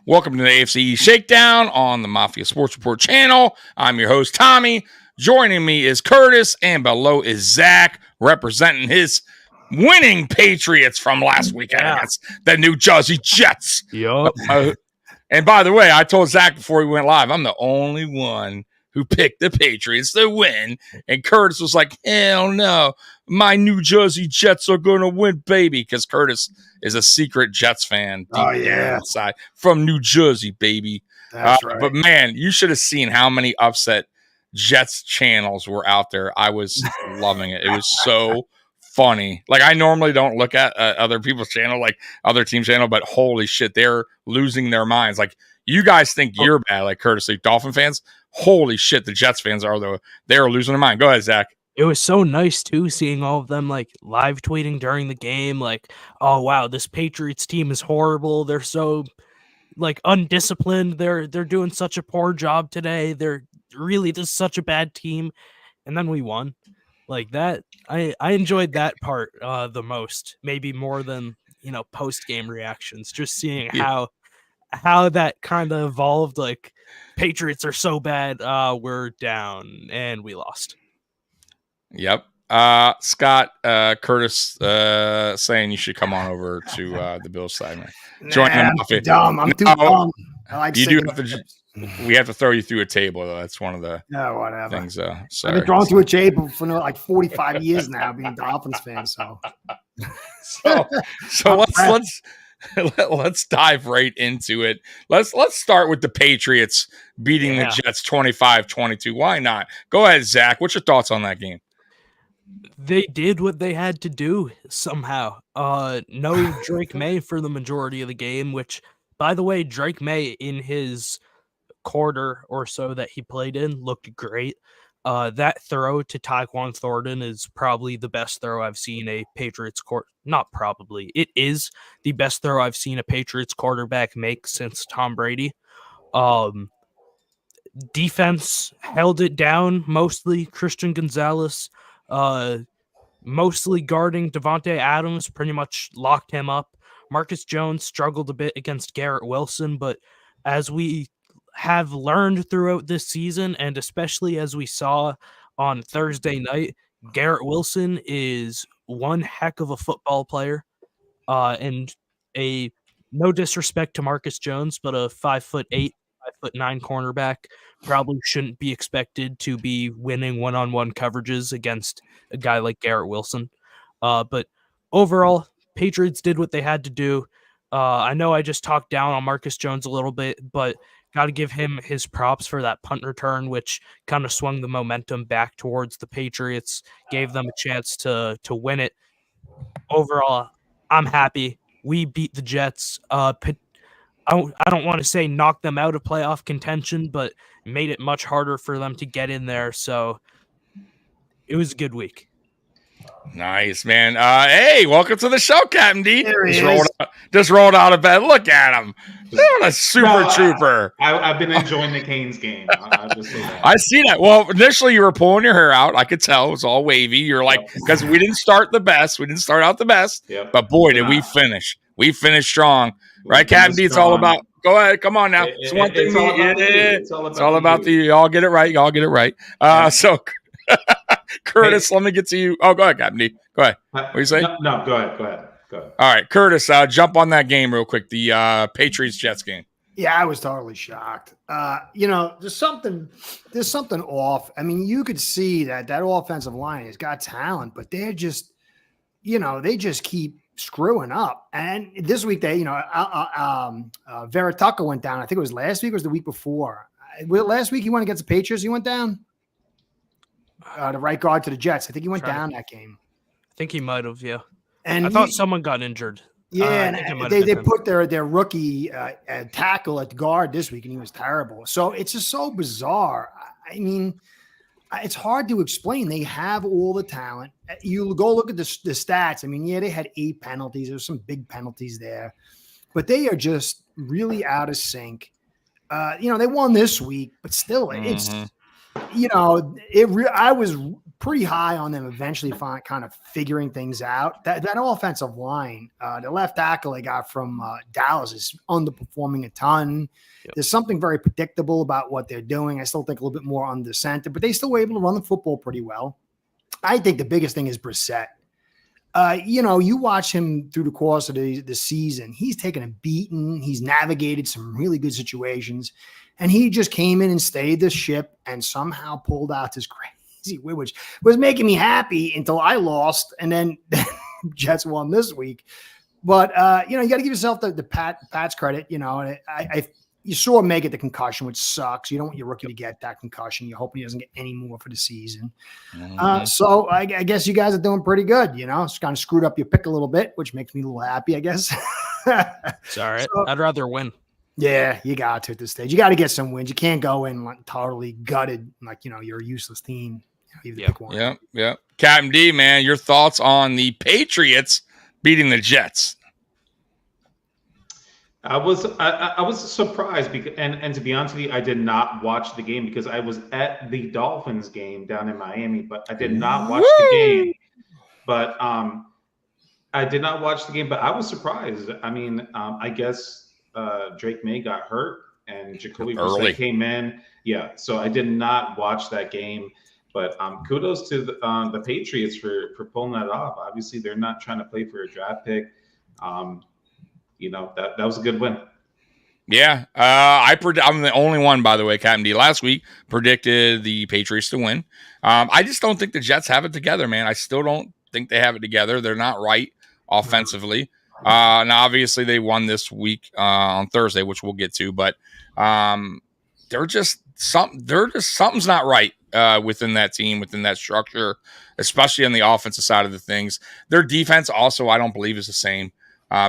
Welcome to the AFC East Shakedown on the Mafia Sports Report channel. I'm your host, Tommy. Joining me is Curtis, and below is Zach, representing his winning Patriots from last weekend against the New Jersey Jets. Yup. And by the way, I told Zach before we went live, I'm the only one who picked the Patriots to win. And Curtis was like, hell no, my New Jersey Jets are going to win, baby. Because Curtis is a secret Jets fan deep down inside from New Jersey, baby. That's right. But man, you should have seen how many upset Jets channels were out there. I was loving it. It was so funny. Like, I normally don't look at other people's channel, like other teams' channel, but holy shit, they're losing their minds. Like, you guys think you're bad, like Curtis, like Dolphin fans. Holy shit, the Jets fans are, though. They're losing their mind. Go ahead, Zach. It was so nice, too, seeing all of them, like, live tweeting during the game, like, oh, wow, this Patriots team is horrible. They're so, like, undisciplined. They're doing such a poor job today. This is such a bad team. And then we won. Like, that, I enjoyed that part the most, maybe more than, post-game reactions, just seeing how that kind of evolved. Like, Patriots are so bad, we're down, and we lost. Yep. Scott, Curtis saying you should come on over to the Bills side, man. Join them. I'm dumb. I'm too dumb. I like you do have to. We have to throw you through a table, though. That's one of the things. I've been thrown through a table for like 45 years now, being a Dolphins fan. So let's dive right into it. Let's start with the Patriots beating the Jets 25-22. Why not? Go ahead, Zach. What's your thoughts on that game? They did what they had to do somehow. No Drake May for the majority of the game, which, by the way, Drake May in his quarter or so that he played in looked great. That throw to Tyquan Thornton is probably the best throw I've seen a Patriots not probably. It is the best throw I've seen a Patriots quarterback make since Tom Brady. Defense held it down, mostly Christian Gonzalez, mostly guarding Devontae Adams, pretty much locked him up. Marcus Jones struggled a bit against Garrett Wilson, but as we have learned throughout this season, and especially as we saw on Thursday night, Garrett Wilson is one heck of a football player, and no disrespect to Marcus Jones, but a 5'8", 5'9" cornerback probably shouldn't be expected to be winning one-on-one coverages against a guy like Garrett Wilson. But overall, Patriots did what they had to do. I know I just talked down on Marcus Jones a little bit, but got to give him his props for that punt return, which kind of swung the momentum back towards the Patriots, gave them a chance to win it. Overall, I'm happy. We beat the Jets. I don't want to say knock them out of playoff contention, but made it much harder for them to get in there. So it was a good week. Nice, man. Hey, welcome to the show, Captain D. Just rolled out of bed. Look at him. What a super trooper. I've been enjoying the Canes game. I'll just say that. I see that. Well, initially you were pulling your hair out. I could tell. It was all wavy. You're like, because we didn't start the best. We didn't start out the best. Yep. But boy, did we finish. We finished strong. Right, Captain D? It's all about. Go ahead. Come on now. It's one thing. It's all about the. Y'all get it right. Y'all get it right. So, Curtis, let me get to you. Oh, go ahead, Captain D. Go ahead. What do you say? No, go ahead. All right, Curtis, jump on that game real quick. The Patriots-Jets game. Yeah, I was totally shocked. There's something off. I mean, you could see that offensive line has got talent, but they're just, they just keep screwing up. And this week Vera Tucker went down. I think it was last week or was the week before. Last week he went against the Patriots. He went down. The right guard to the Jets. I think he went down that game. I think he might have, yeah. And I thought someone got injured. Yeah, and they put their rookie tackle at guard this week, and he was terrible. So it's just so bizarre. I mean, it's hard to explain. They have all the talent. You go look at the stats. I mean, yeah, they had 8 penalties. There's some big penalties there. But they are just really out of sync. They won this week, but still, it's I was pretty high on them eventually kind of figuring things out. That offensive line, the left tackle they got from Dallas is underperforming a ton. Yep. There's something very predictable about what they're doing. I still think a little bit more on the center, but they still were able to run the football pretty well. I think the biggest thing is Brissett. You watch him through the course of the season. He's taken a beating. He's navigated some really good situations. And he just came in and stayed the ship and somehow pulled out this crazy win, which was making me happy until I lost. And then Jets won this week. But, you got to give yourself the Pat's credit. You saw him make it the concussion, which sucks. You don't want your rookie to get that concussion. You're hoping he doesn't get any more for the season. So I guess you guys are doing pretty good. It's kind of screwed up your pick a little bit, which makes me a little happy, I guess. It's all right. I'd rather win. Yeah, you got to at this stage. You got to get some wins. You can't go in like totally gutted, like, you're a useless team. Pick one. Yeah. Captain D, man, your thoughts on the Patriots beating the Jets? I was surprised because, and to be honest with you, I did not watch the game because I was at the Dolphins game down in Miami, but I did not watch the game. But I did not watch the game, but I was surprised. I mean, I guess Drake May got hurt and Jacoby Brissett came in. Yeah, so I did not watch that game. But kudos to the Patriots for pulling that off. Obviously, they're not trying to play for a draft pick. That was a good win. Yeah, I'm the only one, by the way, Captain D. Last week predicted the Patriots to win. I just don't think the Jets have it together, man. I still don't think they have it together. They're not right offensively. Now, obviously, they won this week on Thursday, which we'll get to, but something's not right within that team, within that structure, especially on the offensive side of the things. Their defense also, I don't believe, is the same.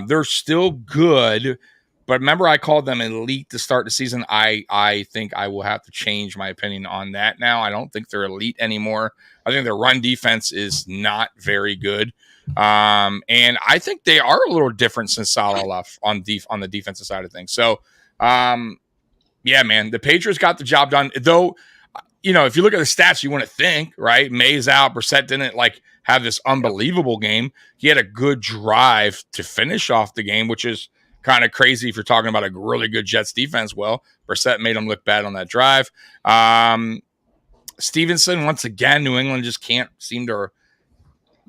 They're still good, but remember I called them elite to start the season. I think I will have to change my opinion on that now. I don't think they're elite anymore. I think their run defense is not very good. And I think they are a little different since Salah left on the defensive side of things. So, yeah, man, the Patriots got the job done. Though, if you look at the stats, you wouldn't think, right? May's out. Brissett didn't have this unbelievable game. He had a good drive to finish off the game, which is kind of crazy if you're talking about a really good Jets defense. Well, Brissett made him look bad on that drive. Stevenson, once again, New England just can't seem to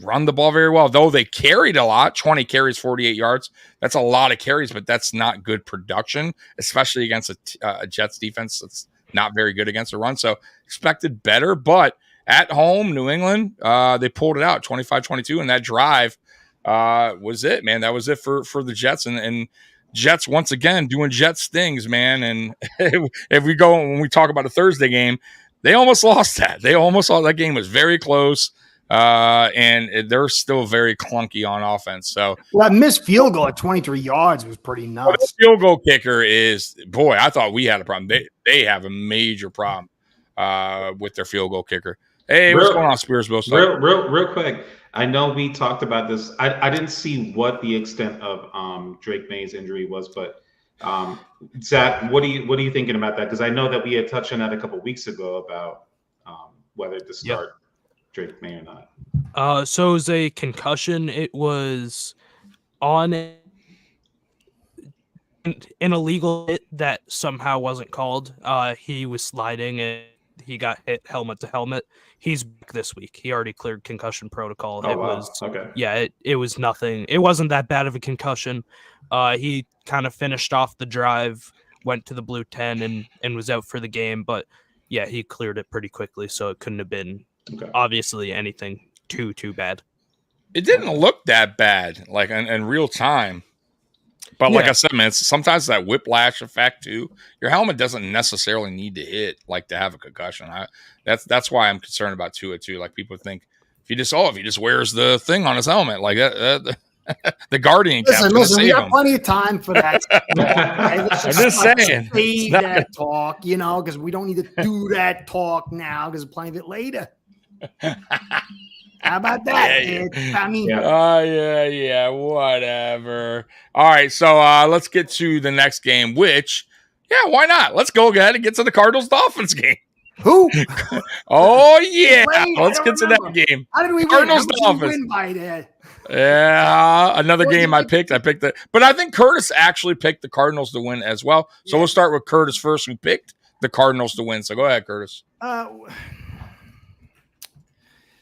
run the ball very well, though they carried a lot. 20 carries, 48 yards. That's a lot of carries, but that's not good production, especially against a Jets defense that's not very good against the run. So expected better, but at home, New England, they pulled it out 25-22, and that drive was it, man. That was it for the Jets, and Jets once again doing Jets things, man. And when we talk about a Thursday game, they almost lost that. That game was very close. And they're still very clunky on offense. So, that missed field goal at 23 yards was pretty nuts. The field goal kicker is, boy, I thought we had a problem. They have a major problem with their field goal kicker. Hey, what's going on, Spears? Real quick. I know we talked about this. I didn't see what the extent of Drake May's injury was, but Zach, what are you thinking about that? Because I know that we had touched on that a couple weeks ago about whether to start Drake May or not. So it was a concussion. It was on an illegal hit that somehow wasn't called. He was sliding and he got hit helmet to helmet. He's back this week. He already cleared concussion protocol. It was nothing. It wasn't that bad of a concussion. He kind of finished off the drive, went to the blue 10 and was out for the game. But yeah, he cleared it pretty quickly. So it couldn't have been obviously anything too bad. It didn't look that bad, like in real time. But like I said, man, sometimes that whiplash effect too. Your helmet doesn't necessarily need to hit to have a concussion. That's why I'm concerned about Tua too. Like people think if he just wears the thing on his helmet like that, the Guardian cap. Listen, we got plenty of time for that. I'm just saying, save that talk, because we don't need to do that talk now because there's plenty of it later. How about that? Yeah, whatever. All right, so let's get to the next game, which, why not? Let's go ahead and get to the Cardinals-Dolphins game. Who? Oh yeah, let's get to that game. How did we Cardinals win? Dolphins. Win by that? Yeah, another game I picked. I picked but I think Curtis actually picked the Cardinals to win as well. So we'll start with Curtis first, who picked the Cardinals to win. So go ahead, Curtis.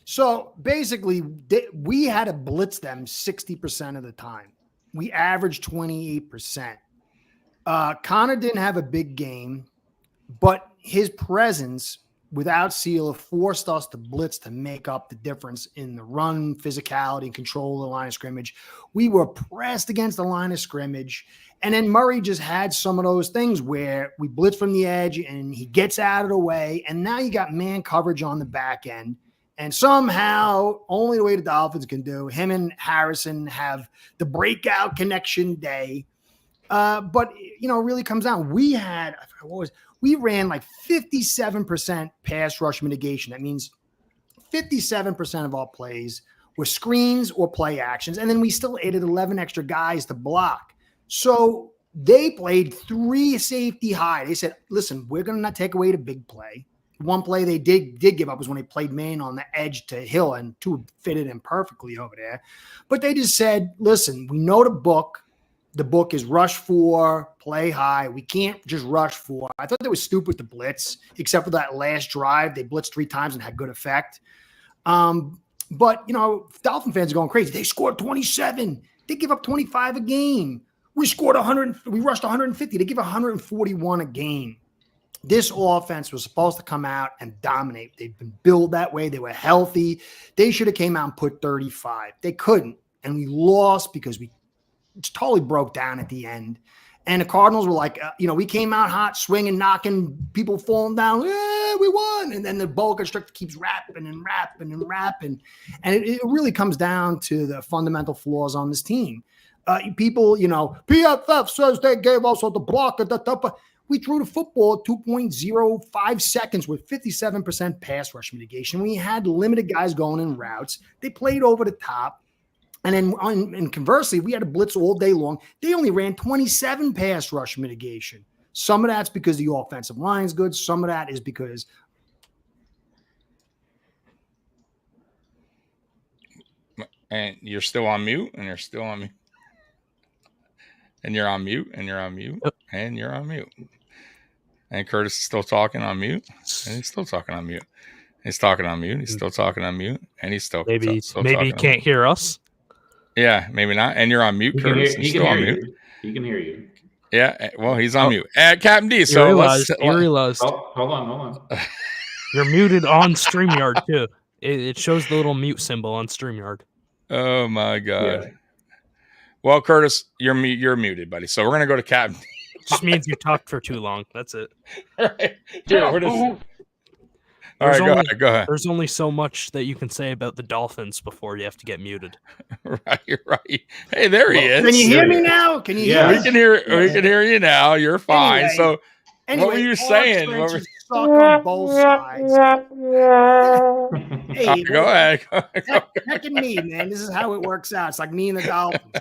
So basically, we had to blitz them 60% of the time. We averaged 28%. Connor didn't have a big game, but his presence without Seal forced us to blitz to make up the difference in the run, physicality, and control of the line of scrimmage. We were pressed against the line of scrimmage. And then Murray just had some of those things where we blitz from the edge and he gets out of the way. And now you got man coverage on the back end. And somehow, only the way the Dolphins can do, him and Harrison have the breakout connection day. But, you know, it really comes down. We ran like 57% pass rush mitigation. That means 57% of our plays were screens or play actions. And then we still added 11 extra guys to block. So they played 3 safety high. They said, listen, we're going to not take away the big play. One play they did give up was when they played man on the edge to Hill, and 2 fitted in perfectly over there. But they just said, listen, we know the book. The book is rush 4, play high. We can't just rush 4. I thought that was stupid to blitz, except for that last drive. They blitzed 3 times and had good effect. But, you know, Dolphin fans are going crazy. They scored 27. They give up 25 a game. We scored 100. We rushed 150. They give 141 a game. This offense was supposed to come out and dominate. They've been built that way. They were healthy. They should have came out and put 35. They couldn't. And we lost because we totally broke down at the end. And the Cardinals were like, you know, we came out hot, swinging, knocking, people falling down. Yeah, we won. And then the boa constrictor keeps rapping and rapping and rapping. And it really comes down to the fundamental flaws on this team. People, you know, PFF says they gave us the block. We threw the football 2.05 seconds with 57% pass rush mitigation. We had limited guys going in routes. They played over the top. And then and conversely, we had to blitz all day long. They only ran 27 pass rush mitigation. Some of that's because the offensive line is good. Some of that is because and you're still on mute, and you're still on mute. And you're on mute, and you're on mute, and you're on mute. And Curtis is still talking on mute, and he's still talking on mute. He's talking on mute. He's still talking on mute, and he's still maybe he can't hear us. Yeah, maybe not. And you're on mute, Curtis. He's still on mute. He can hear you. Yeah, well, he's on mute. Captain D. So you realized. Oh, hold on. You're muted on StreamYard too. It shows the little mute symbol on StreamYard. Oh my God. Yeah. Well, Curtis, you're muted, buddy. So we're gonna go to Captain. Just means you talked for too long. That's it. All right. Yeah, All right, go ahead. There's only so much that you can say about the Dolphins before you have to get muted. Right. Hey, there he is. Can you hear me now? Can you hear me? We can hear you now. You're fine. Anyway, what were you saying? Suck on both sides. Hey, go ahead. Heck and me, man. This is how it works out. It's like me and the Dolphins.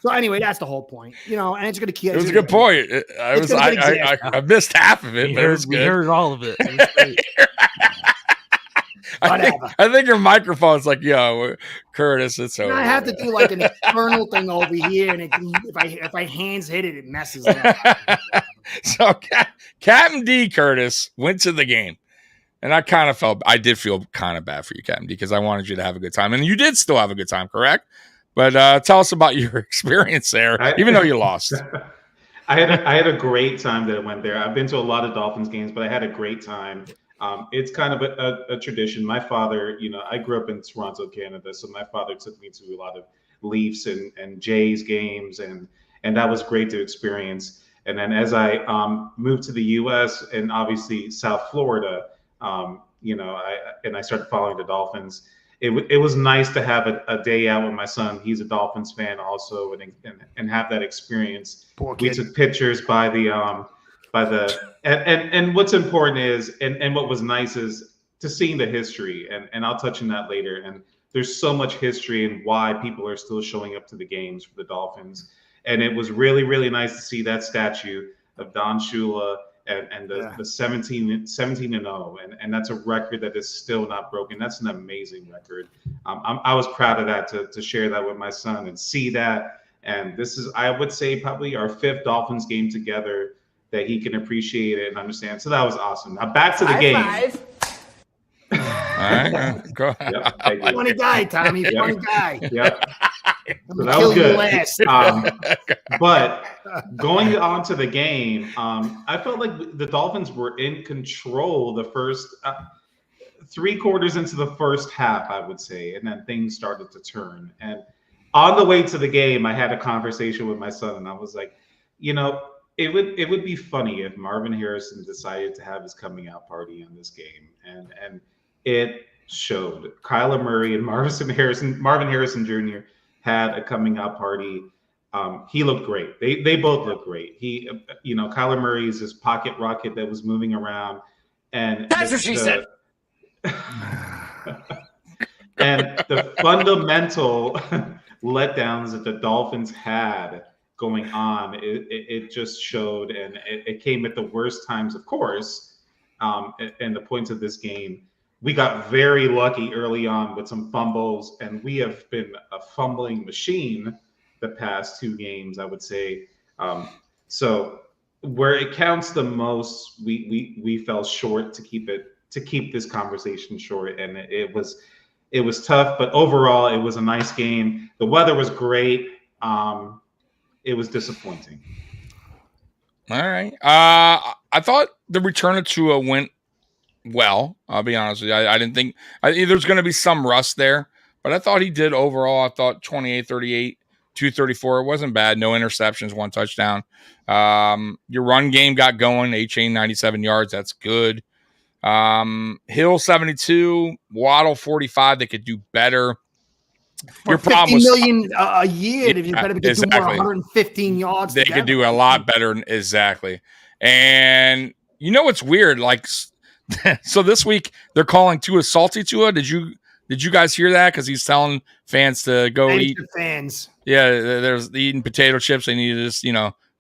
So anyway, that's the whole point, you know. And it's going to keep. It was a good point. I missed half of it, but it was good. We heard all of it. It was great. I think your microphone's like, yo, Curtis, it's over. I have to do like an external thing over here, and if I hands hit it, it messes up. So Captain D, Curtis, went to the game. And I did feel kind of bad for you, Captain D, because I wanted you to have a good time. And you did still have a good time, correct? But tell us about your experience there, even though you lost. I had a great time that I went there. I've been to a lot of Dolphins games, but I had a great time. It's kind of a tradition. My father, you know, I grew up in Toronto, Canada, so my father took me to a lot of Leafs and Jays games, and that was great to experience. And then as I moved to the U.S. and obviously South Florida, you know, I started following the Dolphins. It was nice to have a day out with my son. He's a Dolphins fan also, and have that experience. We took pictures by the and what's important is and what was nice is to seeing the history, and I'll touch on that later. And there's so much history and why people are still showing up to the games for the Dolphins. And it was really, really nice to see that statue of Don Shula and the 17-0, and that's a record that is still not broken. That's an amazing record. I was proud of that to share that with my son and see that. And this is, I would say, probably our 5th Dolphins game together that he can appreciate it and understand. So that was awesome. Now back to the game. Five. All right, go ahead. Yep, funny guy, Tommy. Yep. Funny guy. Yep. So that was good. But going on to the game, I felt like the Dolphins were in control the first 3 quarters into the first half, I would say, and then things started to turn. And on the way to the game, I had a conversation with my son, and I was like, it would be funny if Marvin Harrison decided to have his coming out party on this game, and it showed. Kyler Murray and Marvin Harrison Jr. had a coming out party. He looked great. They both looked great. Kyler Murray is this pocket rocket that was moving around, and that's what she said. And the fundamental letdowns that the Dolphins had going on, it just showed, and it came at the worst times, of course. And the points of this game, we got very lucky early on with some fumbles, and we have been a fumbling machine the past 2 games, I would say. So where it counts the most, we fell short to keep this conversation short, and it was tough. But overall, it was a nice game. The weather was great. It was disappointing. All right. I thought the return of Tua went well. I'll be honest with you. I didn't think there's going to be some rust there, but I thought he did overall. I thought 28-38, 234. It wasn't bad. No interceptions, 1 touchdown. Your run game got going. A-Chain 97 yards. That's good. Hill 72, Waddle 45. They could do better. Your problem was $50 million a year. If you better get to more 115 yards, they could do a lot better. Exactly. And what's weird? Like, so this week they're calling Tua salty Tua. Did you guys hear that? Because he's telling fans to go eat. Fans. Yeah, there's eating potato chips. They need to just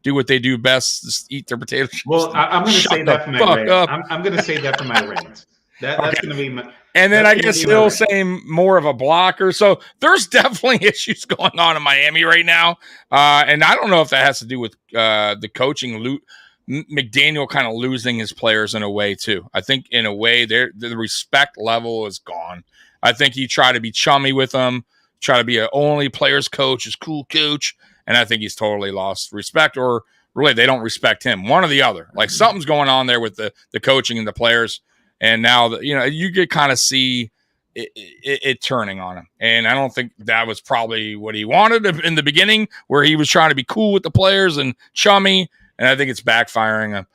do what they do best, just eat their potato chips. Well, I'm going to say that for my rant. I'm going to say that for my rant. That's going to be my. And then I guess he'll say more of a blocker. So there's definitely issues going on in Miami right now. And I don't know if that has to do with the coaching. McDaniel kind of losing his players in a way too. I think in a way the respect level is gone. I think he tried to be chummy with them, try to be an only players coach, is cool coach. And I think he's totally lost respect, or really they don't respect him. One or the other. Like something's going on there with the coaching and the players. And now, you could kind of see it turning on him. And I don't think that was probably what he wanted in the beginning, where he was trying to be cool with the players and chummy. And I think it's backfiring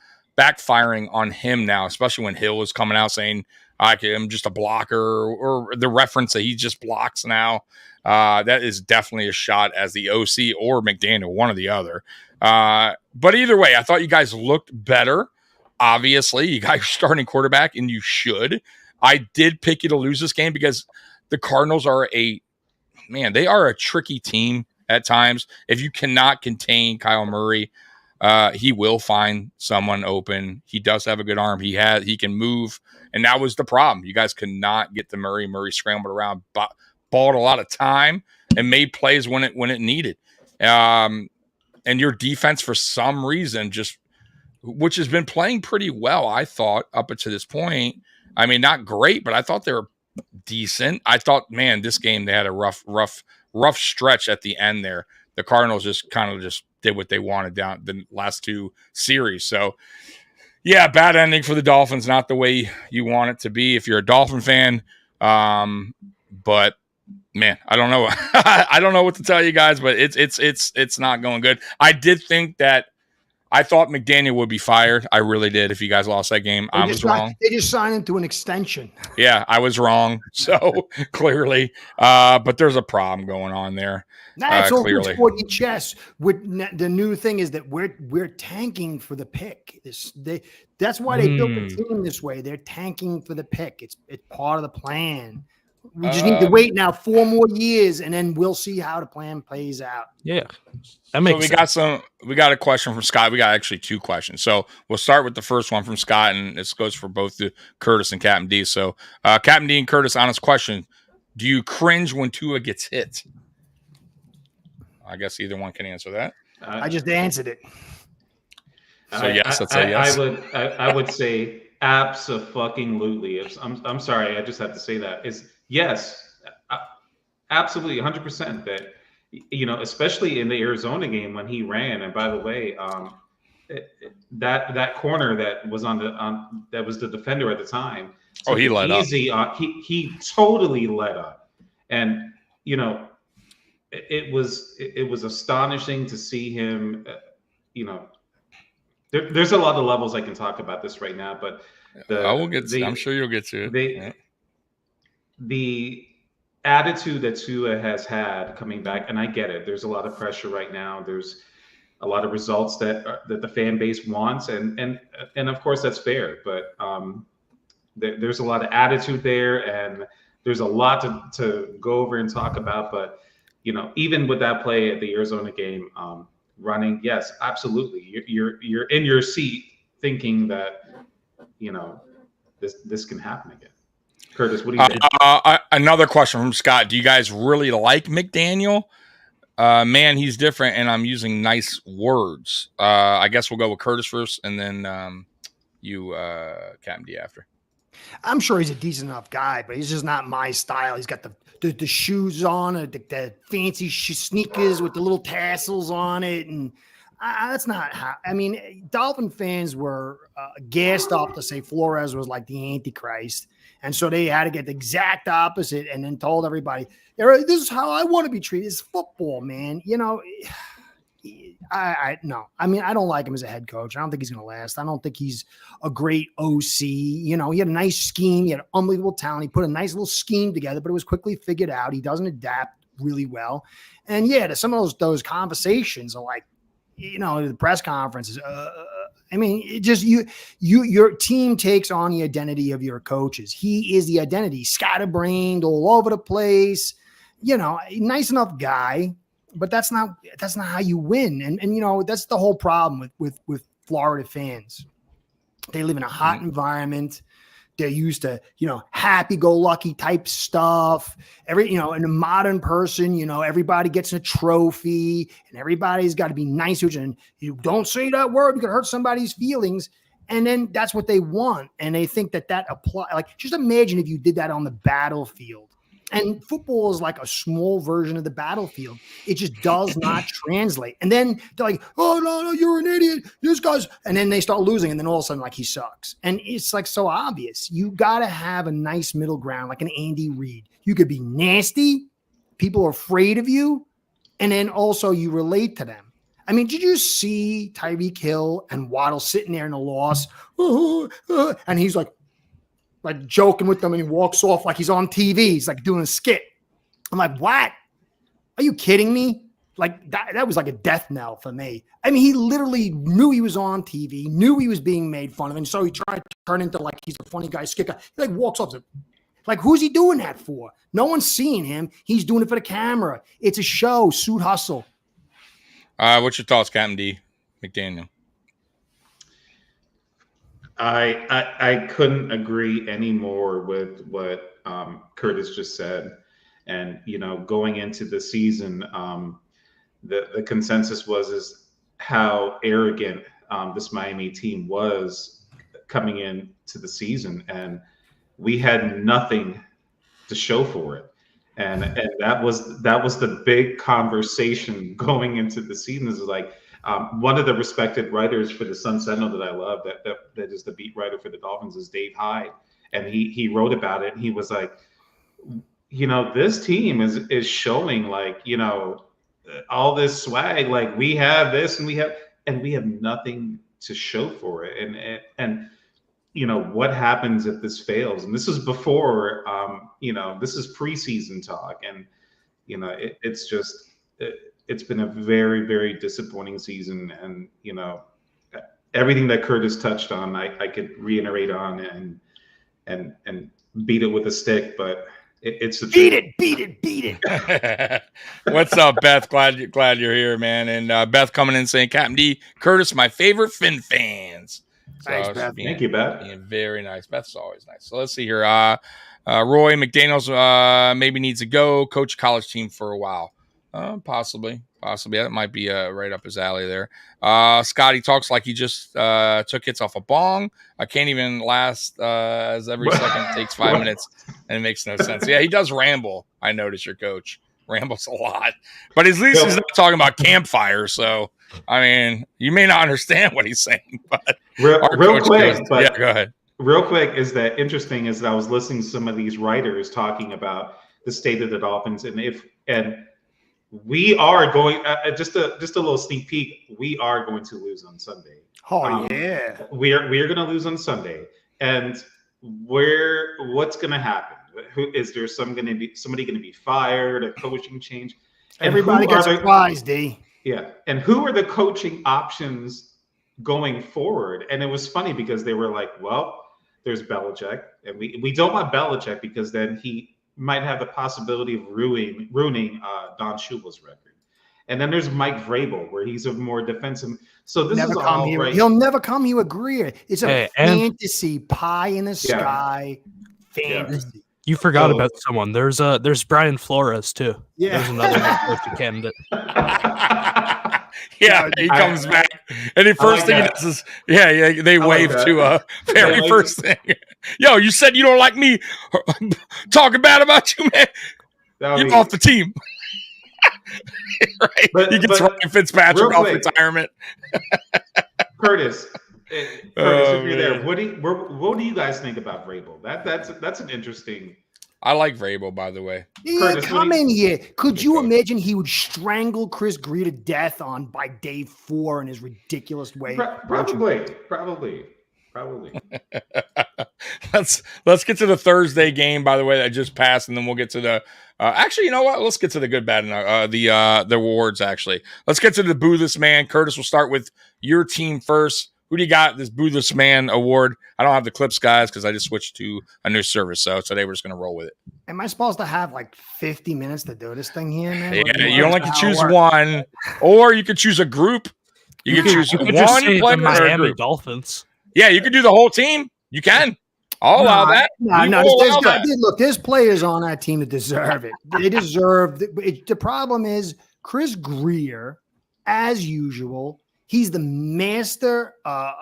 on him now, especially when Hill is coming out saying, I'm just a blocker, or the reference that he just blocks now. That is definitely a shot as the OC or McDaniel, one or the other. But either way, I thought you guys looked better. Obviously, you guys are starting quarterback, and you should. I did pick you to lose this game because the Cardinals are a tricky team at times. If you cannot contain Kyle Murray, he will find someone open. He does have a good arm. He can move, and that was the problem. You guys could not get the Murray. Murray scrambled around, balled a lot of time, and made plays when it needed. And your defense, for some reason, which has been playing pretty well, I thought, up until this point. I mean, not great, but I thought they were decent. I thought, man, this game, they had a rough stretch at the end there. The Cardinals just did what they wanted down the last 2 series. So, yeah, bad ending for the Dolphins, not the way you want it to be if you're a Dolphin fan. But, man, I don't know. I don't know what to tell you guys, but it's not going good. I did think that I thought McDaniel would be fired. I really did. If you guys lost that game, I was wrong. They just signed him to an extension. Yeah, I was wrong. So clearly, but there's a problem going on there. That's all sporty chess. With the new thing is that we're tanking for the pick. That's why they built the team this way. They're tanking for the pick. It's part of the plan. We just need to wait now 4 more years, and then we'll see how the plan plays out. Yeah, that makes sense. We got a question from Scott. We got actually 2 questions. So we'll start with the first one from Scott, and this goes for both the Curtis and Captain D. So Captain D and Curtis, honest question: do you cringe when Tua gets hit? I guess either one can answer that. I just answered it. So yes, that's a yes. I would say abso-fucking-lutely. I'm sorry, I just have to say that. Is yes, absolutely 100% that, especially in the Arizona game when he ran. And by the way, that corner that was that was the defender at the time. So he let up. He totally let up, and it was astonishing to see him. There's a lot of levels I can talk about this right now, but I'm sure you'll get to it. The attitude that Tua has had coming back, and I get it. There's a lot of pressure right now. There's a lot of results that the fan base wants, and of course that's fair. But there's a lot of attitude there, and there's a lot to go over and talk about. But even with that play at the Arizona game, running, yes, absolutely. You're in your seat thinking that this can happen again. Curtis, what do you think? Another question from Scott. Do you guys really like McDaniel? Man, he's different, and I'm using nice words. I guess we'll go with Curtis first, and then you, Captain D, after. I'm sure he's a decent enough guy, but he's just not my style. He's got the shoes on, the fancy sneakers with the little tassels on it, and that's not how. I mean, Dolphin fans were gassed up to say Flores was like the Antichrist, and so they had to get the exact opposite, and then told everybody, "This is how I want to be treated. It's football, man." No. I mean, I don't like him as a head coach. I don't think he's going to last. I don't think he's a great OC. He had a nice scheme. He had unbelievable talent. He put a nice little scheme together, but it was quickly figured out. He doesn't adapt really well. And yeah, some of those conversations are like, the press conferences. I mean, it just your team takes on the identity of your coaches. He is the identity, scatterbrained all over the place. Nice enough guy. But that's not how you win. And that's the whole problem with Florida fans. They live in a hot environment. They're used to, happy-go-lucky type stuff. And a modern person, everybody gets a trophy and everybody's got to be nice to each other. And you don't say that word, you could hurt somebody's feelings. And then that's what they want. And they think that applies. Like, just imagine if you did that on the battlefield. And football is like a small version of the battlefield. It just does not translate. And then they're like, "Oh, no, you're an idiot. This guy's," and then they start losing. And then all of a sudden, like, he sucks. And it's like so obvious. You got to have a nice middle ground, like an Andy Reid. You could be nasty. People are afraid of you. And then also you relate to them. I mean, did you see Tyreek Hill and Waddle sitting there in the loss? And he's like joking with them, and he walks off like he's on TV. He's like doing a skit. I'm like, what? Are you kidding me? Like that was like a death knell for me. I mean, he literally knew he was on TV, knew he was being made fun of, and so he tried to turn into like he's a funny guy, skit guy. He like walks off. Like, who's he doing that for? No one's seeing him. He's doing it for the camera. It's a show, suit hustle. What's your thoughts, Captain D, McDaniel? I couldn't agree any more with what Curtis just said. And, going into the season, the consensus is how arrogant this Miami team was coming into the season. And we had nothing to show for it. And that was the big conversation going into the season. Is like, one of the respected writers for the Sun Sentinel that I love, that is the beat writer for the Dolphins, is Dave Hyde, and he wrote about it. And he was like, this team is showing like, all this swag, like we have this and we have nothing to show for it. And what happens if this fails? And this is before, this is preseason talk, and it's just. It's been a very, very disappointing season. And, everything that Curtis touched on, I could reiterate on and beat it with a stick, but It's the Beat truth. it, beat it. What's up, Beth? Glad you're here, man. And Beth coming in saying, Captain D, Curtis, my favorite Finn fans. So Thanks, Beth. Thank you, Beth. Being very nice. Beth's always nice. So let's see here. Roy McDaniels maybe needs to go coach college team for a while. Possibly. That might be right up his alley there. Scotty talks like he just took hits off a bong. I can't even last as every second takes 5 minutes, and it makes no sense. Yeah, he does ramble. I notice your coach rambles a lot, but at least he's not talking about campfire. So, I mean, you may not understand what he's saying, but real quick. Yeah, go ahead. Real quick, is that interesting? Is that I was listening to some of these writers talking about the state of the Dolphins, and we are going just a little sneak peek. We are going to lose on Sunday. Oh yeah, we are going to lose on Sunday, and what's going to happen? Is there somebody going to be fired? A coaching change? And everybody gets surprised, D. Yeah, and who are the coaching options going forward? And it was funny because they were like, well, there's Belichick, and we don't want Belichick because then he might have the possibility of ruining Don Shula's record. And then there's Mike Vrabel, where he's a more defensive. So this is all here. right. He'll never come here. Agree. It's a fantasy pie in the sky. Fantasy. You forgot about someone. There's Brian Flores too. Yeah. There's another coach candidate. Yeah, he comes back, and the first thing he does is, they wave to very first thing. Yo, you said you don't like me talking bad about you, man. You're off the team. Right? He gets Ryan Fitzpatrick off retirement. Curtis, if you're there, what do you guys think about Vrabel? That's an interesting. I like Vrabel, by the way. Yeah, come in here. Could you imagine he would strangle Chris Greer to death by day 4 in his ridiculous way? Probably. Let's get to the Thursday game, by the way, that just passed, and then we'll get to the. Actually, you know what? Let's get to the good, bad, and the awards. Actually, let's get to the Boo This Man. Curtis, we'll start with your team first. Who do you got this Boo This Man award? I don't have the clips, guys, because I just switched to a new service. So today we're just going to roll with it. Am I supposed to have like 50 minutes to do this thing here, man? Yeah, you only can choose one, or you could choose a group. You could choose one player. The Miami Dolphins. Yeah, you could do the whole team. You can. I'll allow that. Look, there's players on that team that deserve it. They deserve it. The problem is Chris Greer, as usual. He's the master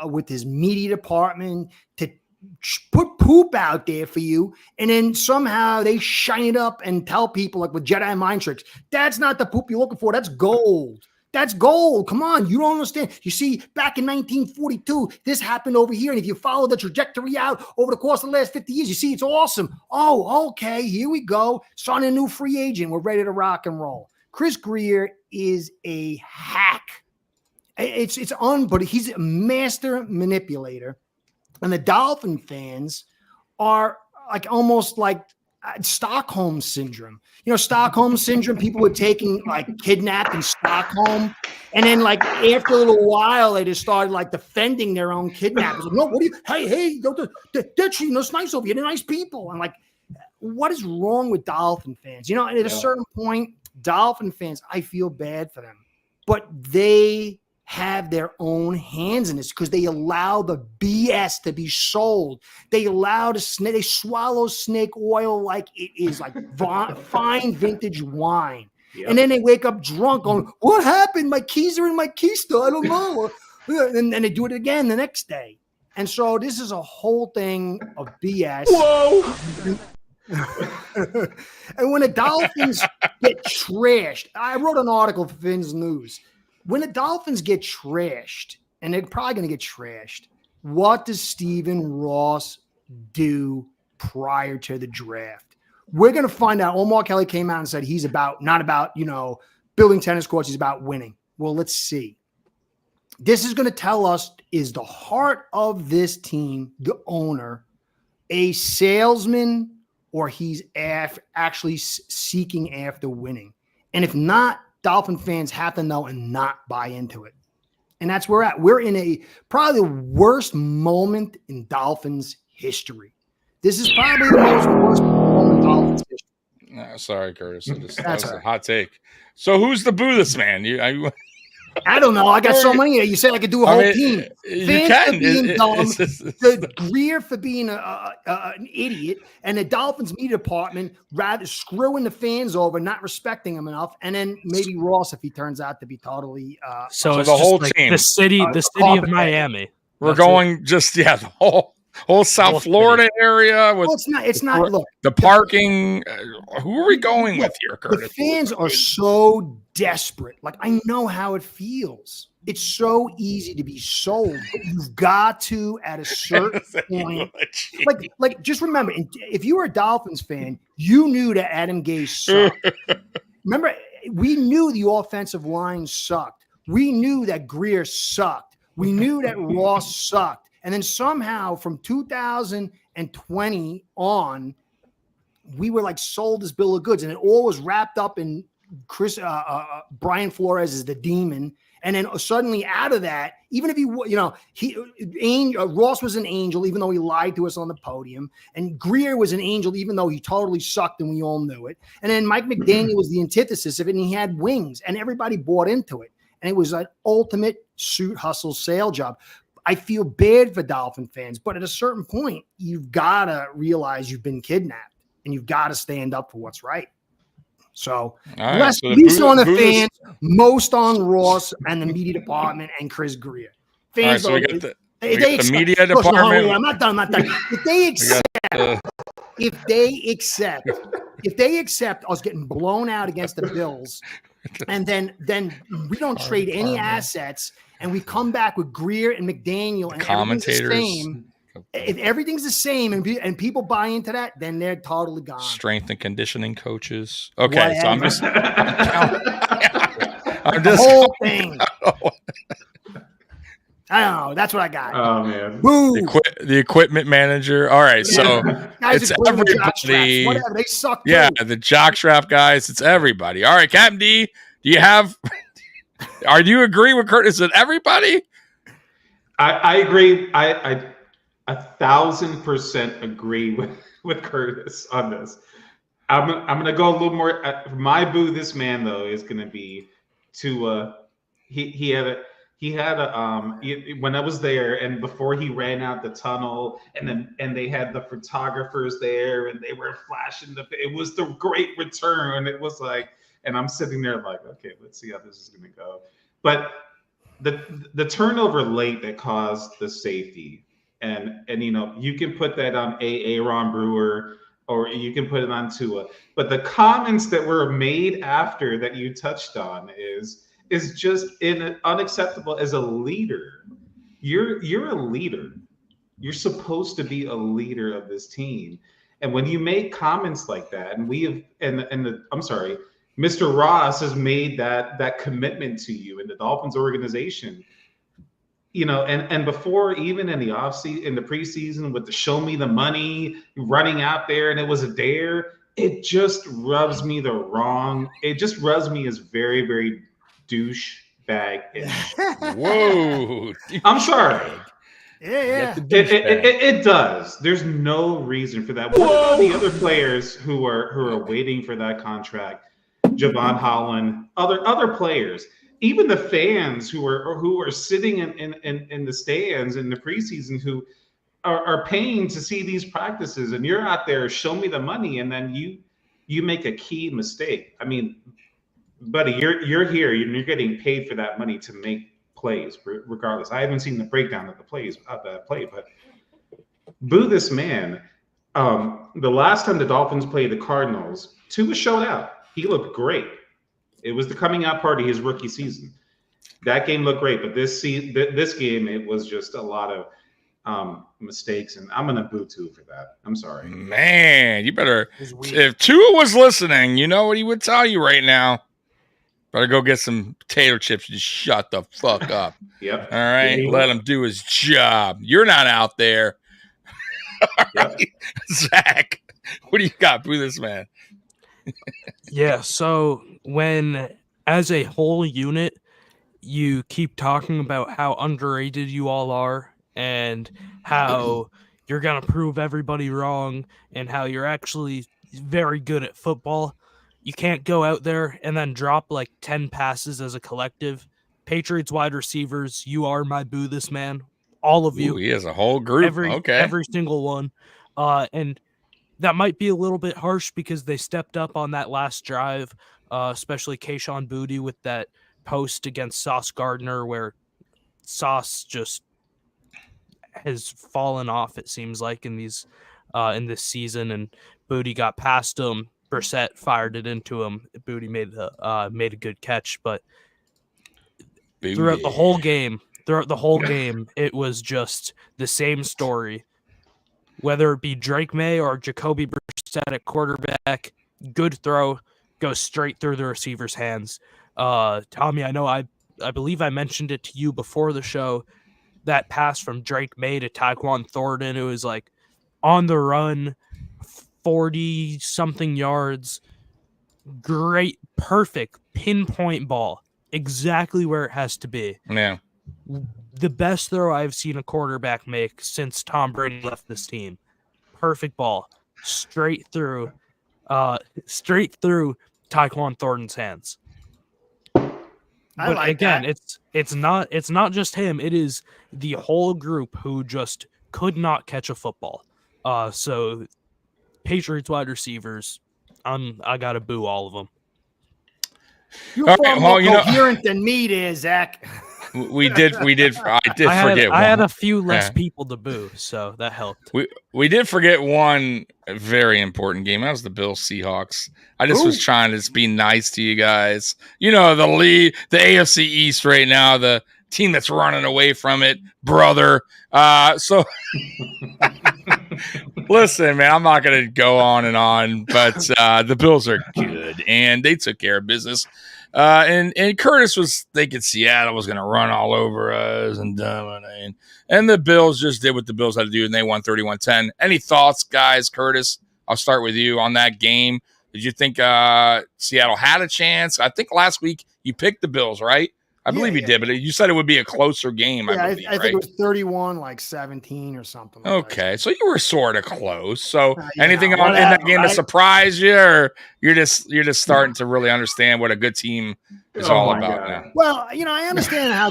with his media department to put poop out there for you, and then somehow they shine it up and tell people, like with Jedi mind tricks, that's not the poop you're looking for. That's gold. That's gold. Come on. You don't understand. You see, back in 1942, this happened over here. And if you follow the trajectory out over the course of the last 50 years, you see it's awesome. Oh, okay. Here we go. Sign a new free agent. We're ready to rock and roll. Chris Greer is a hack. But he's a master manipulator, and the Dolphin fans are like almost like Stockholm syndrome. You know, Stockholm syndrome. People were kidnapped in Stockholm, and then after a little while, they just started defending their own kidnappers. No, what do you? Hey, they're treating us nice over here. They're nice people. I'm like, what is wrong with Dolphin fans? You know, and at a certain point, Dolphin fans, I feel bad for them, but they have their own hands in this because they allow the BS to be sold. They they swallow snake oil like it is fine vintage wine. Yep. And then they wake up drunk going, what happened? My keys are in my keister. I don't know. And then they do it again the next day. And so this is a whole thing of BS. Whoa. And when the Dolphins get trashed, I wrote an article for Finn's News. When the Dolphins get trashed, and they're probably going to get trashed, what does Stephen Ross do prior to the draft? We're going to find out. Omar Kelly came out and said he's not about, building tennis courts. He's about winning. Well, let's see. This is going to tell us, is the heart of this team, the owner, a salesman, or he's actually seeking after winning? And if not, Dolphin fans have to know and not buy into it. And that's where we're at. We're in probably the worst moment in Dolphins history. This is probably the worst moment in Dolphins history. Sorry, Curtis. That That's was all a right. hot take. So who's the boo this man? I don't know. I got so many. You said I could do a whole team. You Fans can. for being dumb, the Greer for being an idiot, and the Dolphins media department rather screwing the fans over, not respecting them enough, and then maybe Ross if he turns out to be totally. So it's the whole just team. the city of Miami. We're going the whole South Florida area with. Well, it's not. Look, the parking. Who are we going with here, Curtis? The fans are so desperate. Like, I know how it feels. It's so easy to be sold, but you've got to at a certain point. Like, just remember, if you were a Dolphins fan, you knew that Adam Gase sucked. Remember, we knew the offensive line sucked. We knew that Greer sucked. We knew that Ross sucked. And then somehow from 2020 on, we were like sold as bill of goods, and it all was wrapped up in Brian Flores is the demon. And then suddenly out of that, even if Ross was an angel, even though he lied to us on the podium, and Greer was an angel, even though he totally sucked and we all knew it. And then Mike McDaniel was the antithesis of it, and he had wings, and everybody bought into it. And it was an ultimate suit hustle sale job. I feel bad for Dolphin fans, but at a certain point, you've got to realize you've been kidnapped and you've got to stand up for what's right. So, least on the fans, most on Ross and the media department and Chris Greer. Fans, so we got the media department. I'm not done. If they accept us getting blown out against the Bills, and then we don't trade any assets, and we come back with Greer and McDaniel and commentators. If everything's the same and people buy into that, then they're totally gone. Strength and conditioning coaches. Okay, Whatever. so I'm just the whole thing. I don't know. That's what I got. Oh man. Boo. The equipment manager. All right, so it's everybody. Whatever. They suck. Yeah, too. the jockstrap guys. It's everybody. All right, Captain D. Do you have? Do you agree with Curtis? Is it everybody? I agree. I 1,000% agree with Curtis on this. I'm gonna go a little more. My boo this man though is gonna be to he had a when I was there and before he ran out the tunnel and they had the photographers there and they were flashing it was the great return. It was like, and I'm sitting there like, okay, let's see how this is gonna go. But the turnover late that caused the safety. And you can put that on Aaron Brewer, or you can put it on Tua. But the comments that were made after that you touched on is just unacceptable as a leader. You're a leader. You're supposed to be a leader of this team. And when you make comments like that, and Mr. Ross has made that commitment to you in the Dolphins organization. And before, even in the offseason, in the preseason, with the show me the money, running out there, and it was a dare, it just rubs me as very, very douchebag. Whoa! I'm sorry. Yeah. It does. There's no reason for that. What about the other players who are waiting for that contract? Javon Holland, other players. Even the fans who are sitting in the stands in the preseason who are paying to see these practices, and you're out there, show me the money, and then you make a key mistake. I mean, buddy, you're here and you're getting paid for that money to make plays, regardless. I haven't seen the breakdown of the plays of that play, but boo this man. The last time the Dolphins played the Cardinals, Tua showed out. He looked great. It was the coming out party his rookie season. That game looked great, but this game, it was just a lot of mistakes, and I'm going to boo Tua for that. I'm sorry. Man, you better – if Tua was listening, you know what he would tell you right now. Better go get some potato chips and just shut the fuck up. Yep. All right? Yeah, let him do his job. You're not out there. All right. Zach, what do you got? Boo this man. Yeah, so when as a whole unit you keep talking about how underrated you all are and how you're going to prove everybody wrong and how you're actually very good at football. You can't go out there and then drop like 10 passes as a collective. Patriots wide receivers, you are my boo this man. All of you. He has a whole group. Every single one. And that might be a little bit harsh because they stepped up on that last drive, especially Kayshon Boutte with that post against Sauce Gardner where Sauce just has fallen off, it seems like, in this season, and Boutte got past him. Brissett fired it into him. Boutte made a good catch, but throughout the whole game, it was just the same story. Whether it be Drake May or Jacoby Brissett at quarterback, good throw goes straight through the receiver's hands. Tommy, I know I believe I mentioned it to you before the show. That pass from Drake May to Tyquan Thornton, it was like on the run, 40-something yards. Great, perfect, pinpoint ball. Exactly where it has to be. Yeah. The best throw I've seen a quarterback make since Tom Brady left this team. Perfect ball. Straight through Tyquan Thornton's hands. But like again, that. It's not just him. It is the whole group who just could not catch a football. So Patriots wide receivers, I gotta boo all of them. You're more coherent than me, there, Zach. I did forget one. I had a few less people to boo, so that helped. We did forget one very important game. That was the Bills Seahawks. I just was trying to be nice to you guys. You know, the AFC East right now, the team that's running away from it, brother. So listen, man, I'm not going to go on and on, but the Bills are good, and they took care of business. And Curtis was thinking Seattle was going to run all over us and dominate. And the Bills just did what the Bills had to do, and they won 31-10. Any thoughts, guys? Curtis, I'll start with you on that game. Did you think Seattle had a chance? I think last week you picked the Bills, right? I believe you did, but you said it would be a closer game. Yeah, I think it was 31-17 or something. Okay, so you were sort of close. So anything in that game to surprise you, or you're just starting to really understand what a good team is all about now? Well, I understand how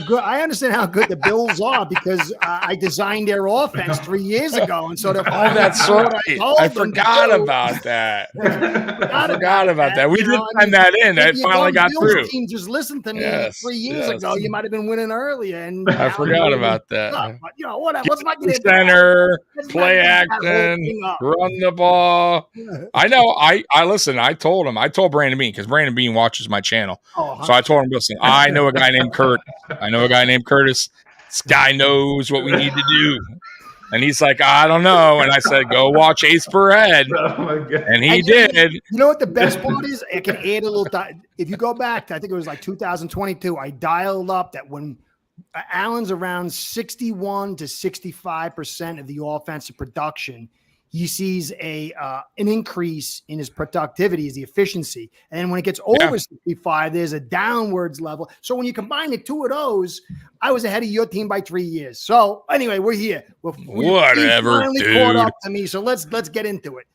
good the Bills are because I designed their offense 3 years ago, and so that's right. I forgot about that. I forgot about that. We did find that in. It finally got through. Team just listened to me 3 years ago. You might have been winning earlier, and I forgot about that. But, whatever. Let's not get center, play action, run the ball. I know. I listen. I told Brandon Bean, because Brandon Bean watches my channel. So I told him, listen, I know a guy named Curtis. This guy knows what we need to do. And he's like, I don't know. And I said, go watch Ace per Head. Oh my God. And he did. You know what the best part is? I can add a little. If you go back to, I think it was like 2022, I dialed up that when Allen's around 61 to 65% of the offensive production, he sees an increase in his productivity, is the efficiency. And then when it gets over 65, there's a downwards level. So when you combine the two of those, I was ahead of your team by 3 years. So anyway, we're here. Whatever, finally dude. Caught up to me. So let's get into it.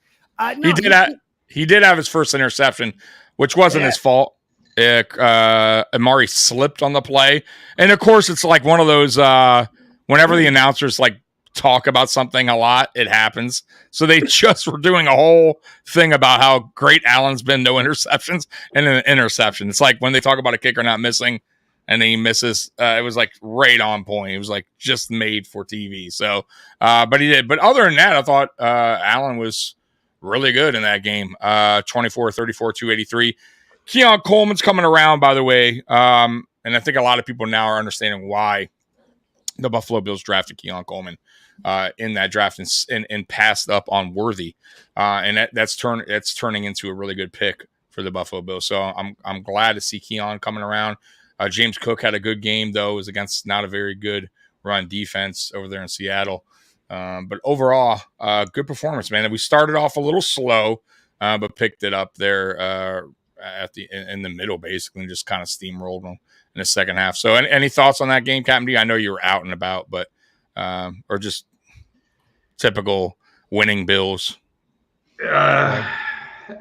He did have his first interception, which wasn't his fault. Amari slipped on the play. And of course, it's like one of those, whenever the announcers talk about something a lot, it happens. So they just were doing a whole thing about how great Allen's been, no interceptions, and an interception. It's like when they talk about a kicker not missing and then he misses, it was like right on point. It was like just made for TV. So, but he did. But other than that, I thought Allen was really good in that game. 24, 34, 283. Keon Coleman's coming around, by the way. And I think a lot of people now are understanding why the Buffalo Bills drafted Keon Coleman in that draft and passed up on Worthy. And that's turning into a really good pick for the Buffalo Bills. So I'm glad to see Keon coming around. James Cook had a good game, though. It was against not a very good run defense over there in Seattle. But overall, good performance, man. We started off a little slow, but picked it up there in the middle, basically, and just kind of steamrolled them in the second half. So any thoughts on that game, Captain D? I know you were out and about, but or just typical winning Bills.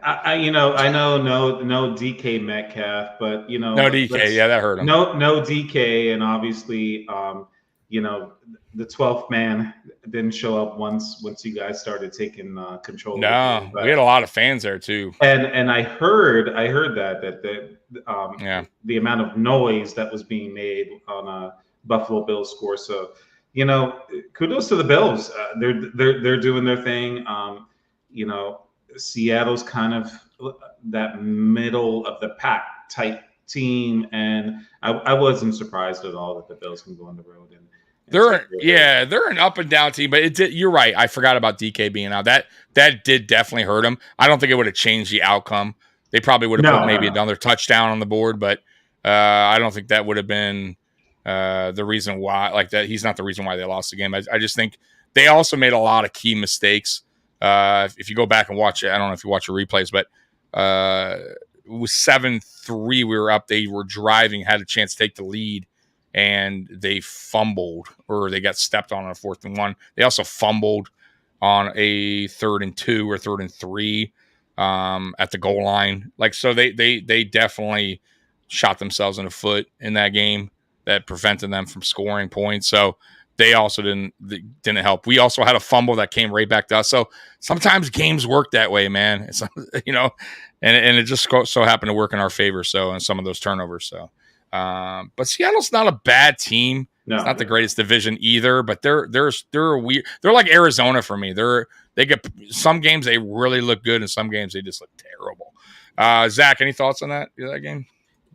I know no DK Metcalf, but no DK. Yeah, that hurt him. No DK, and obviously, the 12th man didn't show up once you guys started taking control. No, we had a lot of fans there too. And I heard that the amount of noise that was being made on a Buffalo Bills score. So, kudos to the Bills. They're doing their thing. Seattle's kind of that middle of the pack type team, and I wasn't surprised at all that the Bills can go on the road and they're an up and down team, but you're right. I forgot about DK being out. That did definitely hurt him. I don't think it would have changed the outcome. They probably would have put maybe another touchdown on the board, but I don't think that would have been the reason why. Like that, he's not the reason why they lost the game. I just think they also made a lot of key mistakes. If you go back and watch it, I don't know if you watch the replays, but it was 7-3. We were up. They were driving, had a chance to take the lead, and they fumbled, or they got stepped on a 4th and 1. They also fumbled on a 3rd and 2 or 3rd and 3 at the goal line. Like, so they definitely shot themselves in the foot in that game that prevented them from scoring points. So they also didn't help. We also had a fumble that came right back to us. So sometimes games work that way, man. It's, and it just so happened to work in our favor. So, and some of those turnovers. So, but Seattle's not a bad team. No, it's not the greatest division either, but they're weird. They're like Arizona for me. They get some games they really look good, and some games they just look terrible. Zach, any thoughts on that game?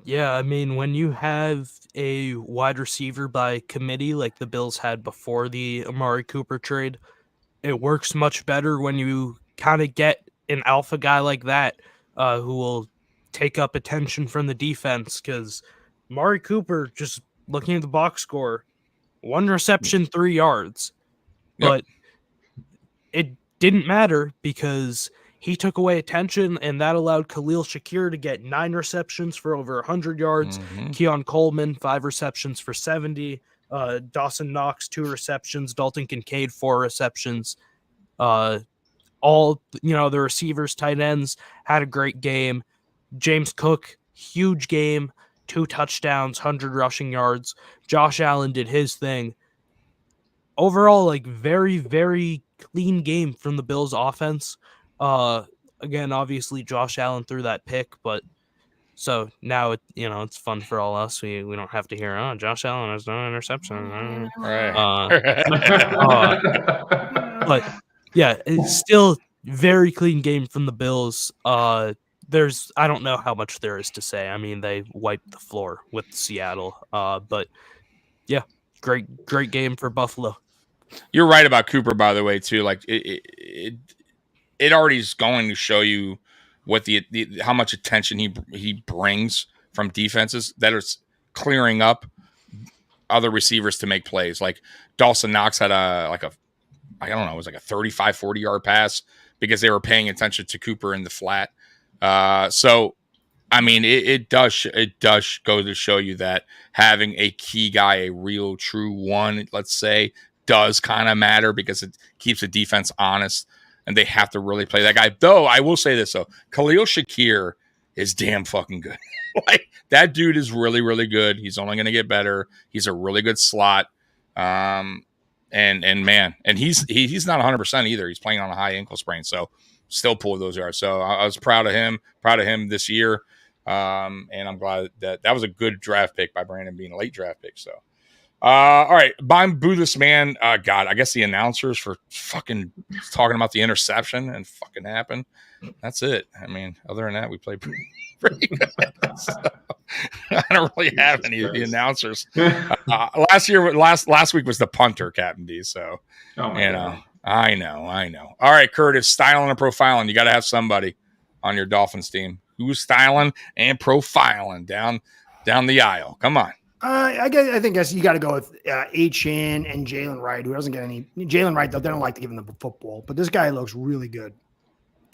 Yeah, I mean, when you have a wide receiver by committee like the Bills had before the Amari Cooper trade, it works much better when you kind of get an alpha guy like that who will take up attention from the defense, because Amari Cooper, just looking at the box score, 1 reception, 3 yards. Yep. But it didn't matter because he took away attention, and that allowed Khalil Shakir to get 9 receptions for over 100 yards. Mm-hmm. Keon Coleman, 5 receptions for 70. Dawson Knox, 2 receptions. Dalton Kincaid, 4 receptions. All, the receivers, tight ends had a great game. James Cook, huge game. 2 touchdowns, 100 rushing yards. Josh Allen did his thing. Overall, very, very clean game from the Bills offense. Again, obviously Josh Allen threw that pick, but so now it's fun for all us. We don't have to hear, Josh Allen has no interception. Right. But yeah, it's still very clean game from the Bills. I don't know how much there is to say. I mean, they wiped the floor with Seattle. But yeah, great game for Buffalo. You're right about Cooper, by the way, too. Like it already is going to show you what how much attention he brings from defenses that are clearing up other receivers to make plays. Like Dawson Knox had I don't know, it was like a 35, 40-yard pass because they were paying attention to Cooper in the flat. So, I mean, it does go to show you that having a key guy, a real true one, let's say, does kind of matter because it keeps the defense honest. And they have to really play that guy. Though, I will say this, though. Khalil Shakir is damn fucking good. Like, that dude is really, really good. He's only going to get better. He's a really good slot. And man, and he's not 100% either. He's playing on a high ankle sprain. So, still pull those yards. So, I was proud of him this year. And I'm glad that was a good draft pick by Brandon, being a late draft pick. So, all right, boo this man. God, I guess the announcers for fucking talking about the interception and fucking happened. That's it. I mean, other than that, we played pretty good. So, I don't really have any of the announcers. Last week was the punter, Captain D. So, God. I know. All right, Curtis, styling and profiling. You got to have somebody on your Dolphins team who's styling and profiling down the aisle. Come on. I think you got to go with Achane and Jalen Wright, who doesn't get any. Jalen Wright, though, they don't like to give him the football, but this guy looks really good.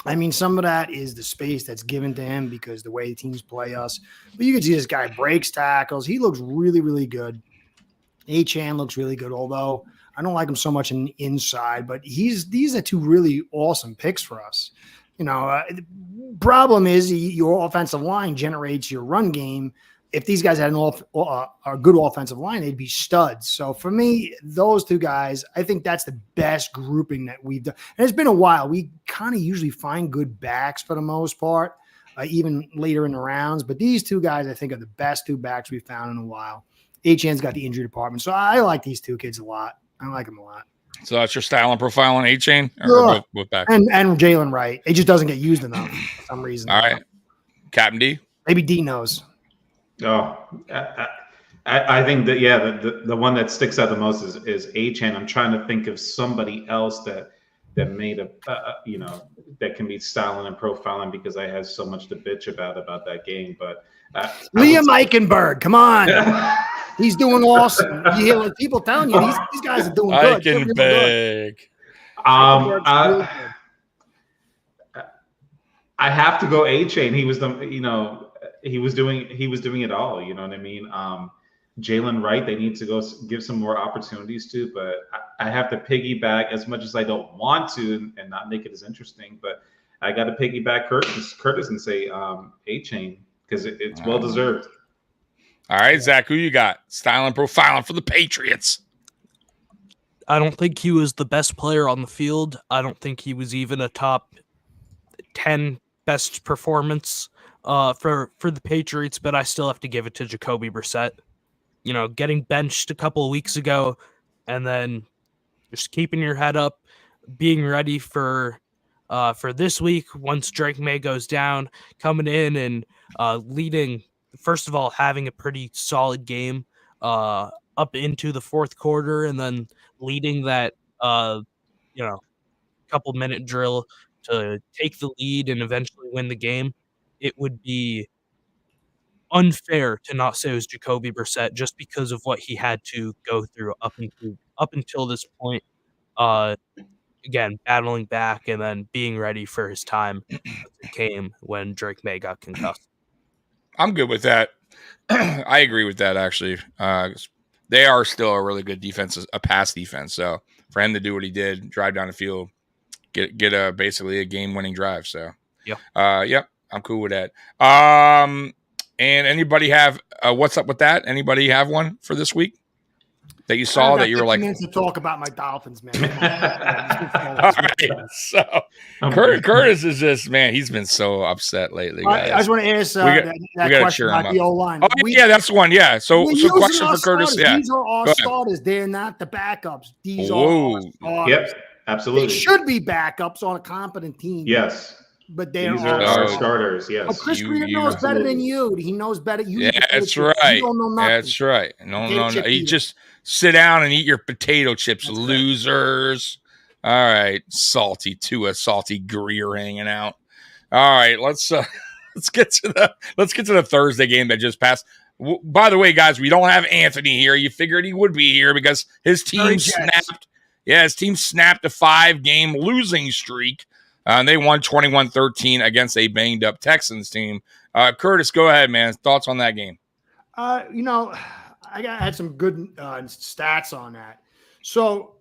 I mean, some of that is the space that's given to him because the way teams play us. But you can see this guy breaks tackles. He looks really, really good. Achane looks really good, although I don't like him so much in the inside. But these are 2 really awesome picks for us. The problem is your offensive line generates your run game. If these guys had a good offensive line, they'd be studs. So for me, those two guys, I think that's the best grouping that we've done. And it's been a while. We kind of usually find good backs for the most part, even later in the rounds. But these two guys, I think, are the best two backs we've found in a while. H-An's got the injury department. So I like these two kids a lot. I like them a lot. So that's your style and profile on H-Chain? Or both backs? And Jalen Wright. It just doesn't get used enough for some reason. All right. Captain D? Maybe D knows. Oh, I think that, the one that sticks out the most is H-Chain. I'm trying to think of somebody else that made that can be styling and profiling, because I had so much to bitch about that game. But Liam Eichenberg, come on. He's doing awesome. You hear people telling you these guys are doing good. Eichenberg. I have to go A-Chain. He was he was doing it all. You know what I mean? Jalen Wright, they need to go give some more opportunities to, but I have to piggyback, as much as I don't want to and not make it as interesting, but I got to piggyback Curtis and say A-Chain, because it's well deserved. All right, Zach, who you got? Style and profiling for the Patriots. I don't think he was the best player on the field. I don't think he was even a top 10 best performance for the Patriots, but I still have to give it to Jacoby Brissett. Getting benched a couple of weeks ago and then just keeping your head up, being ready for this week once Drake May goes down, coming in and leading. First of all, having a pretty solid game up into the fourth quarter, and then leading that couple minute drill to take the lead and eventually win the game. It would be unfair to not say it was Jacoby Brissett, just because of what he had to go through up until this point. Again, battling back and then being ready for his time as it came when Drake May got concussed. I'm good with that. I agree with that, actually. They are still a really good defense, a pass defense. So for him to do what he did, drive down the field, get basically a game-winning drive. So yeah, I'm cool with that. And anybody have what's up with that? Anybody have one for this week that you saw that you were like? To talk about my Dolphins, man. All right, so Curtis is just, man, he's been so upset lately, guys. I just want to ask that question about the O-line. Oh, yeah, that's one. Yeah, so question for Curtis. Starters. Yeah, these are our starters. They're not the backups. These are our starters. Yep, absolutely. They should be backups on a competent team. Yes. But these are our starters, yes. But Chris Green knows better than you. He knows better. Yeah, that's right. You don't know nothing. That's right. No. You just sit down and eat your potato chips, that's losers. Right. All right, salty Greer hanging out. All right, let's get to the Thursday game that just passed. By the way, guys, we don't have Anthony here. You figured he would be here because his team snapped. Yeah, his team snapped a 5-game losing streak. And they won 21-13 against a banged-up Texans team. Curtis, go ahead, man. Thoughts on that game? I had some good stats on that. So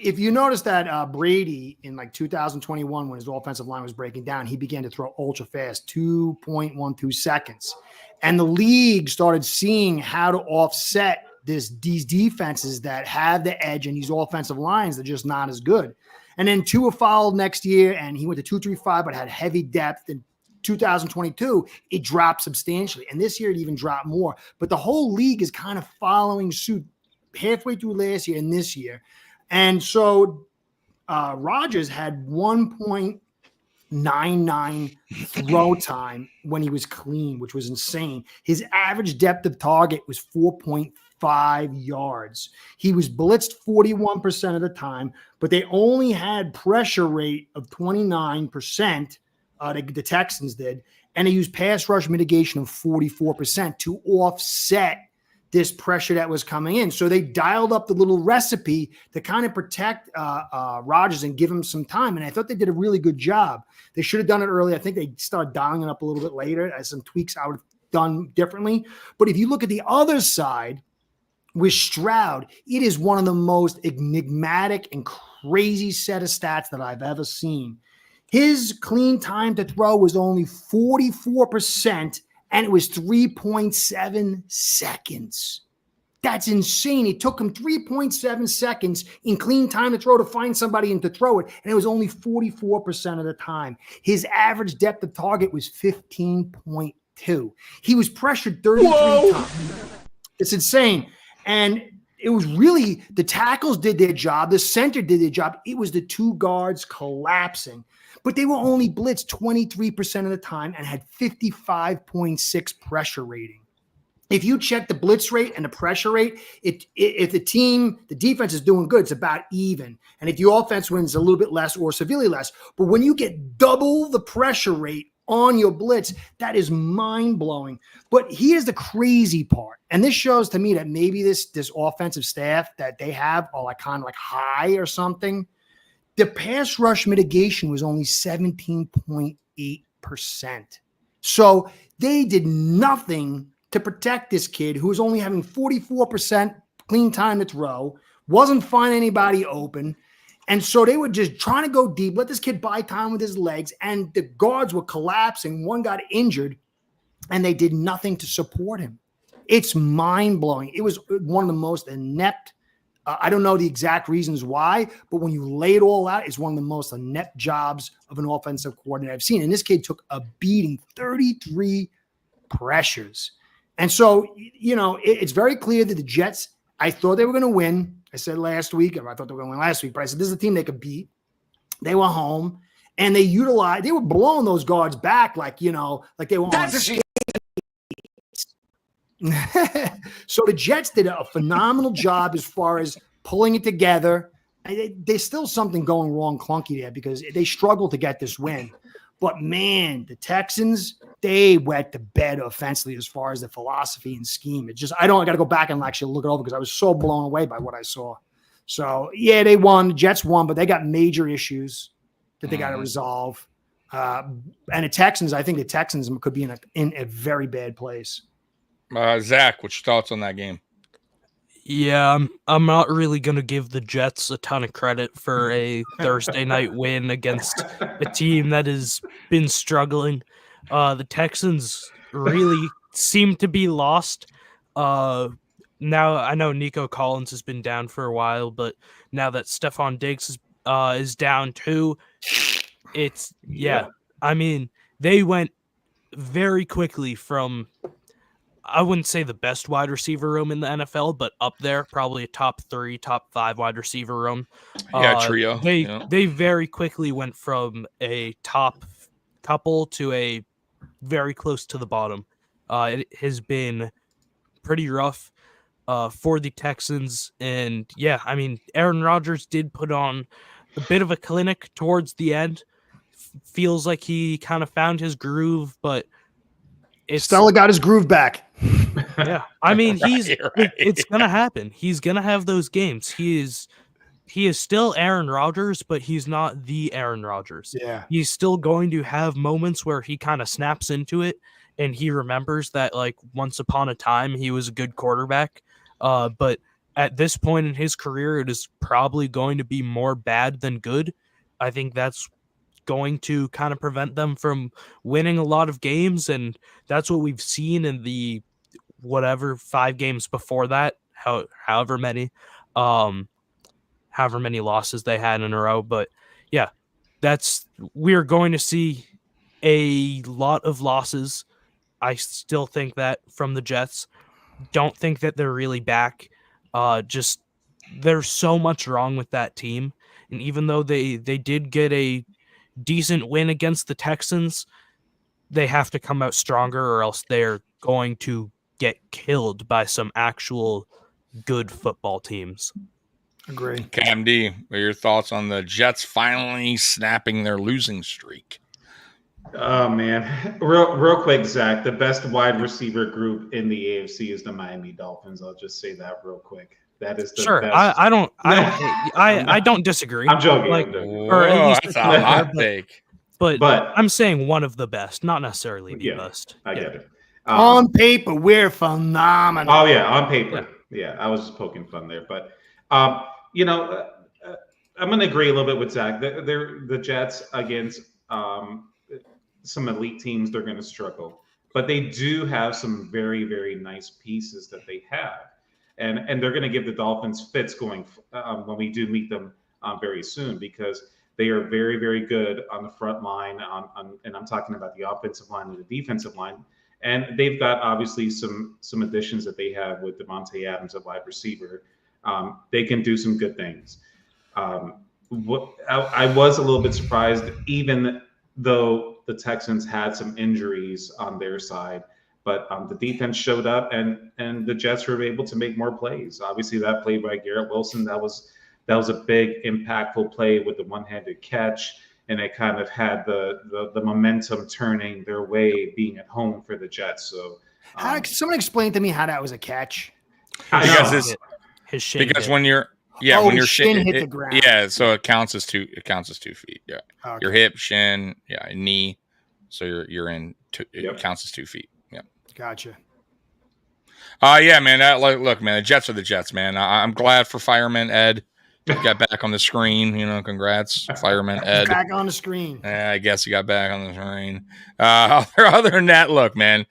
if you notice that Brady in 2021, when his offensive line was breaking down, he began to throw ultra fast, 2.12 seconds. And the league started seeing how to offset these defenses that have the edge, and these offensive lines that are just not as good. And then Tua followed next year, and he went to 2.35, but had heavy depth. In 2022, it dropped substantially. And this year, it even dropped more. But the whole league is kind of following suit halfway through last year and this year. And so Rodgers had 1.99 throw time when he was clean, which was insane. His average depth of target was 4.5 yards. He was blitzed 41% of the time, but they only had pressure rate of 29%. The Texans did, and they used pass rush mitigation of 44% to offset this pressure that was coming in. So they dialed up the little recipe to kind of protect Rodgers and give him some time. And I thought they did a really good job. They should have done it early. I think they started dialing it up a little bit later as some tweaks I would have done differently. But if you look at the other side, with Stroud, it is one of the most enigmatic and crazy set of stats that I've ever seen. His clean time to throw was only 44%, and it was 3.7 seconds. That's insane. It took him 3.7 seconds in clean time to throw to find somebody and to throw it, and it was only 44% of the time. His average depth of target was 15.2. He was pressured 33 times. It's insane. And it was really the tackles did their job. The center did their job. It was the two guards collapsing. But they were only blitzed 23% of the time and had 55.6 pressure rating. If you check the blitz rate and the pressure rate, if the defense is doing good, it's about even. And if the offense wins a little bit less or severely less, but when you get double the pressure rate on your blitz, that is mind-blowing. But here's the crazy part. And this shows to me that maybe this offensive staff that they have are like kind of like high or something. The pass rush mitigation was only 17.8%. So they did nothing to protect this kid who was only having 44% clean time to throw, wasn't finding anybody open. And so they were just trying to go deep, let this kid buy time with his legs, and the guards were collapsing. One got injured, and they did nothing to support him. It's mind-blowing. It was one of the most inept. I don't know the exact reasons why, but when you lay it all out, it's one of the most inept jobs of an offensive coordinator I've seen. And this kid took a beating, 33 pressures. And so, it's very clear that the Jets, I thought they were going to win. I said last week, I thought they were going to win last week, but I said, this is a team they could beat. They were home, and they were blowing those guards back like they were on skates. So the Jets did a phenomenal job as far as pulling it together. There's still something going wrong clunky there because they struggled to get this win. But, man, the Texans, they wet the bed offensively as far as the philosophy and scheme. I got to go back and actually look it over because I was so blown away by what I saw. So, yeah, they won. The Jets won, but they got major issues that they got to resolve. And the Texans, I think the Texans could be in a very bad place. Zach, what's your thoughts on that game? Yeah, I'm not really going to give the Jets a ton of credit for a Thursday night win against a team that has been struggling. The Texans really seem to be lost. Now, I know Nico Collins has been down for a while, but now that Stephon Diggs is down too, I mean, they went very quickly from, I wouldn't say the best wide receiver room in the NFL, but up there, probably a top 3, top 5 wide receiver room. Trio. They very quickly went from a top couple to a very close to the bottom. It has been pretty rough for the Texans. And yeah, I mean, Aaron Rodgers did put on a bit of a clinic towards the end. Feels like he kind of found his groove, but Stella got his groove back. Yeah, I mean, it's gonna happen. He's gonna have those games. He is still Aaron Rodgers, but he's not the Aaron Rodgers. Yeah, he's still going to have moments where he kind of snaps into it, and he remembers that like once upon a time he was a good quarterback. But at this point in his career, it is probably going to be more bad than good. I think that's going to kind of prevent them from winning a lot of games, and that's what we've seen in the 5 games before that, however many losses they had in a row. But yeah, we're going to see a lot of losses. I still think that from the Jets. Don't think that they're really back. Just there's so much wrong with that team, and even though they did get a decent win against the Texans, they have to come out stronger or else they're going to get killed by some actual good football teams. Agree. Cam D, what are your thoughts on the Jets finally snapping their losing streak? Oh, man. Real quick, Zach, the best wide receiver group in the AFC is the Miami Dolphins. I'll just say that real quick. That is the best. I don't disagree. I'm joking. Or at least that's a hot take. But I'm saying one of the best, not necessarily the best. I get it. On paper, we're phenomenal. Oh, yeah, on paper. Yeah, I was just poking fun there. But, I'm going to agree a little bit with Zach. The Jets against some elite teams, they're going to struggle. But they do have some very, very nice pieces that they have. And they're going to give the Dolphins fits going when we do meet them very soon, because they are very, very good on the front line, and I'm talking about the offensive line and the defensive line. And they've got obviously some additions that they have with Devontae Adams at wide receiver. They can do some good things. I was a little bit surprised, even though the Texans had some injuries on their side, but the defense showed up, and the Jets were able to make more plays. Obviously, that play by Garrett Wilson, that was a big, impactful play with the one-handed catch, and it kind of had the momentum turning their way, being at home for the Jets. So, someone explain to me how that was a catch? His shin because hit. when you're when your shin hit the ground. So it counts as 2 feet. Yeah, okay. Your hip, shin, knee. So you're in. It counts as 2 feet. Yeah, gotcha. Yeah, man. Look, man. The Jets are the Jets, man. I'm glad for Fireman Ed. He got back on the screen. Congrats, Fireman Ed. Back on the screen. Yeah, I guess he got back on the screen. Other than that, look, man.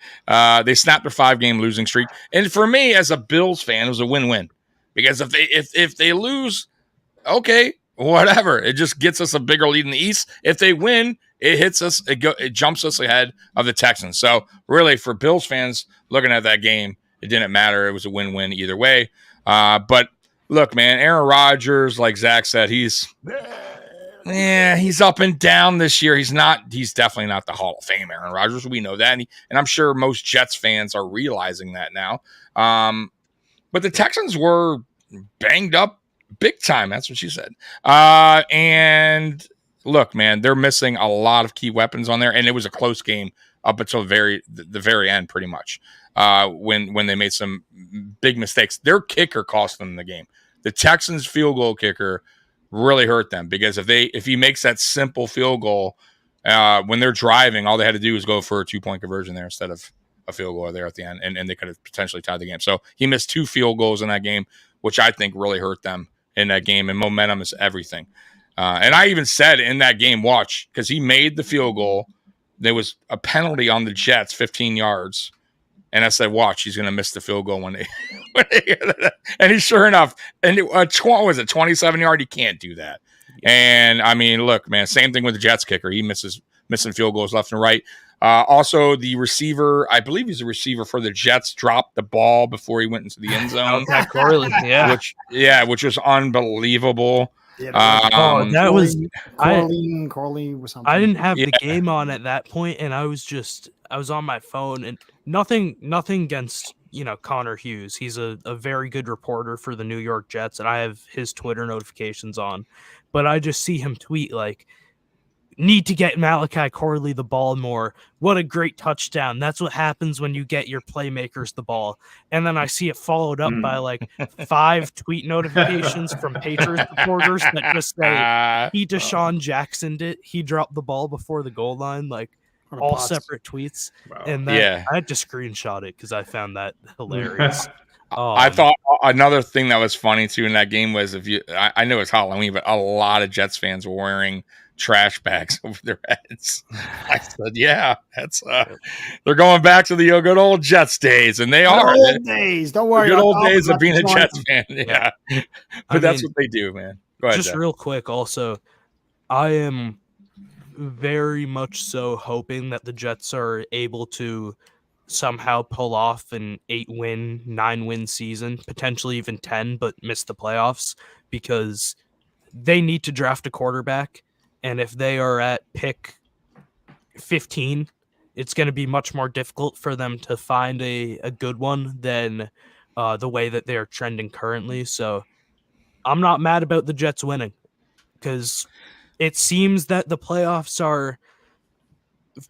They snapped their 5-game losing streak, and for me, as a Bills fan, it was a win-win. Because if they lose, okay, whatever. It just gets us a bigger lead in the East. If they win, it hits us. It jumps us ahead of the Texans. So really, for Bills fans looking at that game, it didn't matter. It was a win-win either way. But look, man, Aaron Rodgers, like Zach said, he's up and down this year. He's definitely not the Hall of Fame Aaron Rodgers. We know that, and I'm sure most Jets fans are realizing that now. But the Texans were banged up big time. That's what she said. And look, man, they're missing a lot of key weapons on there, and it was a close game up until the very end, pretty much. When they made some big mistakes, their kicker cost them the game. The Texans' field goal kicker really hurt them, because if he makes that simple field goal when they're driving, all they had to do was go for a 2-point conversion there instead of a field goal there at the end, and they could have potentially tied the game. So he missed 2 field goals in that game, which I think really hurt them in that game, and momentum is everything. And I even said in that game, watch, because he made the field goal. There was a penalty on the Jets, 15 yards. And I said, watch, he's going to miss the field goal when they and he sure enough, and it was 27-yard? He can't do that. And I mean, look, man, same thing with the Jets kicker. He missing field goals left and right. Also, the receiver, I believe he's a receiver for the Jets, dropped the ball before he went into the end zone. Corley, which was unbelievable. That was Corley was something. I didn't have the game on at that point, and I was on my phone, and nothing against Connor Hughes. He's a very good reporter for the New York Jets, and I have his Twitter notifications on. But I just see him tweet like, need to get Malachi Corley the ball more. What a great touchdown. That's what happens when you get your playmakers the ball. And then I see it followed up by like 5 tweet notifications from Patriots reporters that just say, he Deshaun Jacksoned it. He dropped the ball before the goal line, like all separate tweets. Wow. And I had to screenshot it because I found that hilarious. I thought another thing that was funny too in that game was I know it's Halloween, but a lot of Jets fans were wearing trash bags over their heads. I said, yeah, that's they're going back to the good old Jets days, and they are old days. Don't worry, the good old days of being a Jets fan. Yeah, but that's what they do, man. Go ahead, just Jeff. Real quick. Also, I am very much so hoping that the Jets are able to somehow pull off an 8-win, 9-win season, potentially even 10, but miss the playoffs, because they need to draft a quarterback. And if they are at pick 15, it's going to be much more difficult for them to find a good one than the way that they are trending currently. So I'm not mad about the Jets winning, because it seems that the playoffs are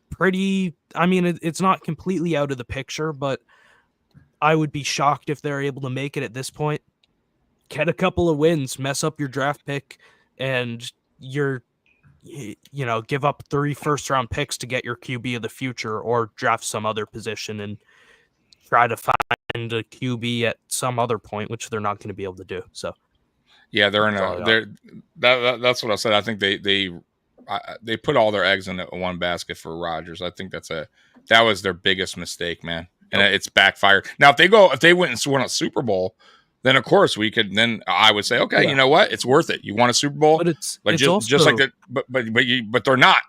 pretty, it's not completely out of the picture, but I would be shocked if they're able to make it at this point. Get a couple of wins, mess up your draft pick, and give up 3 first-round picks to get your QB of the future, or draft some other position and try to find a QB at some other point, which they're not going to be able to do. So, yeah, that's what I said. I think they they put all their eggs in one basket for Rodgers. I think that was their biggest mistake, man, and it's backfired. Now if they went and won a Super Bowl, then of course then I would say, okay, you know what, it's worth it. You want a Super Bowl, but it's just also, like that, but they're not.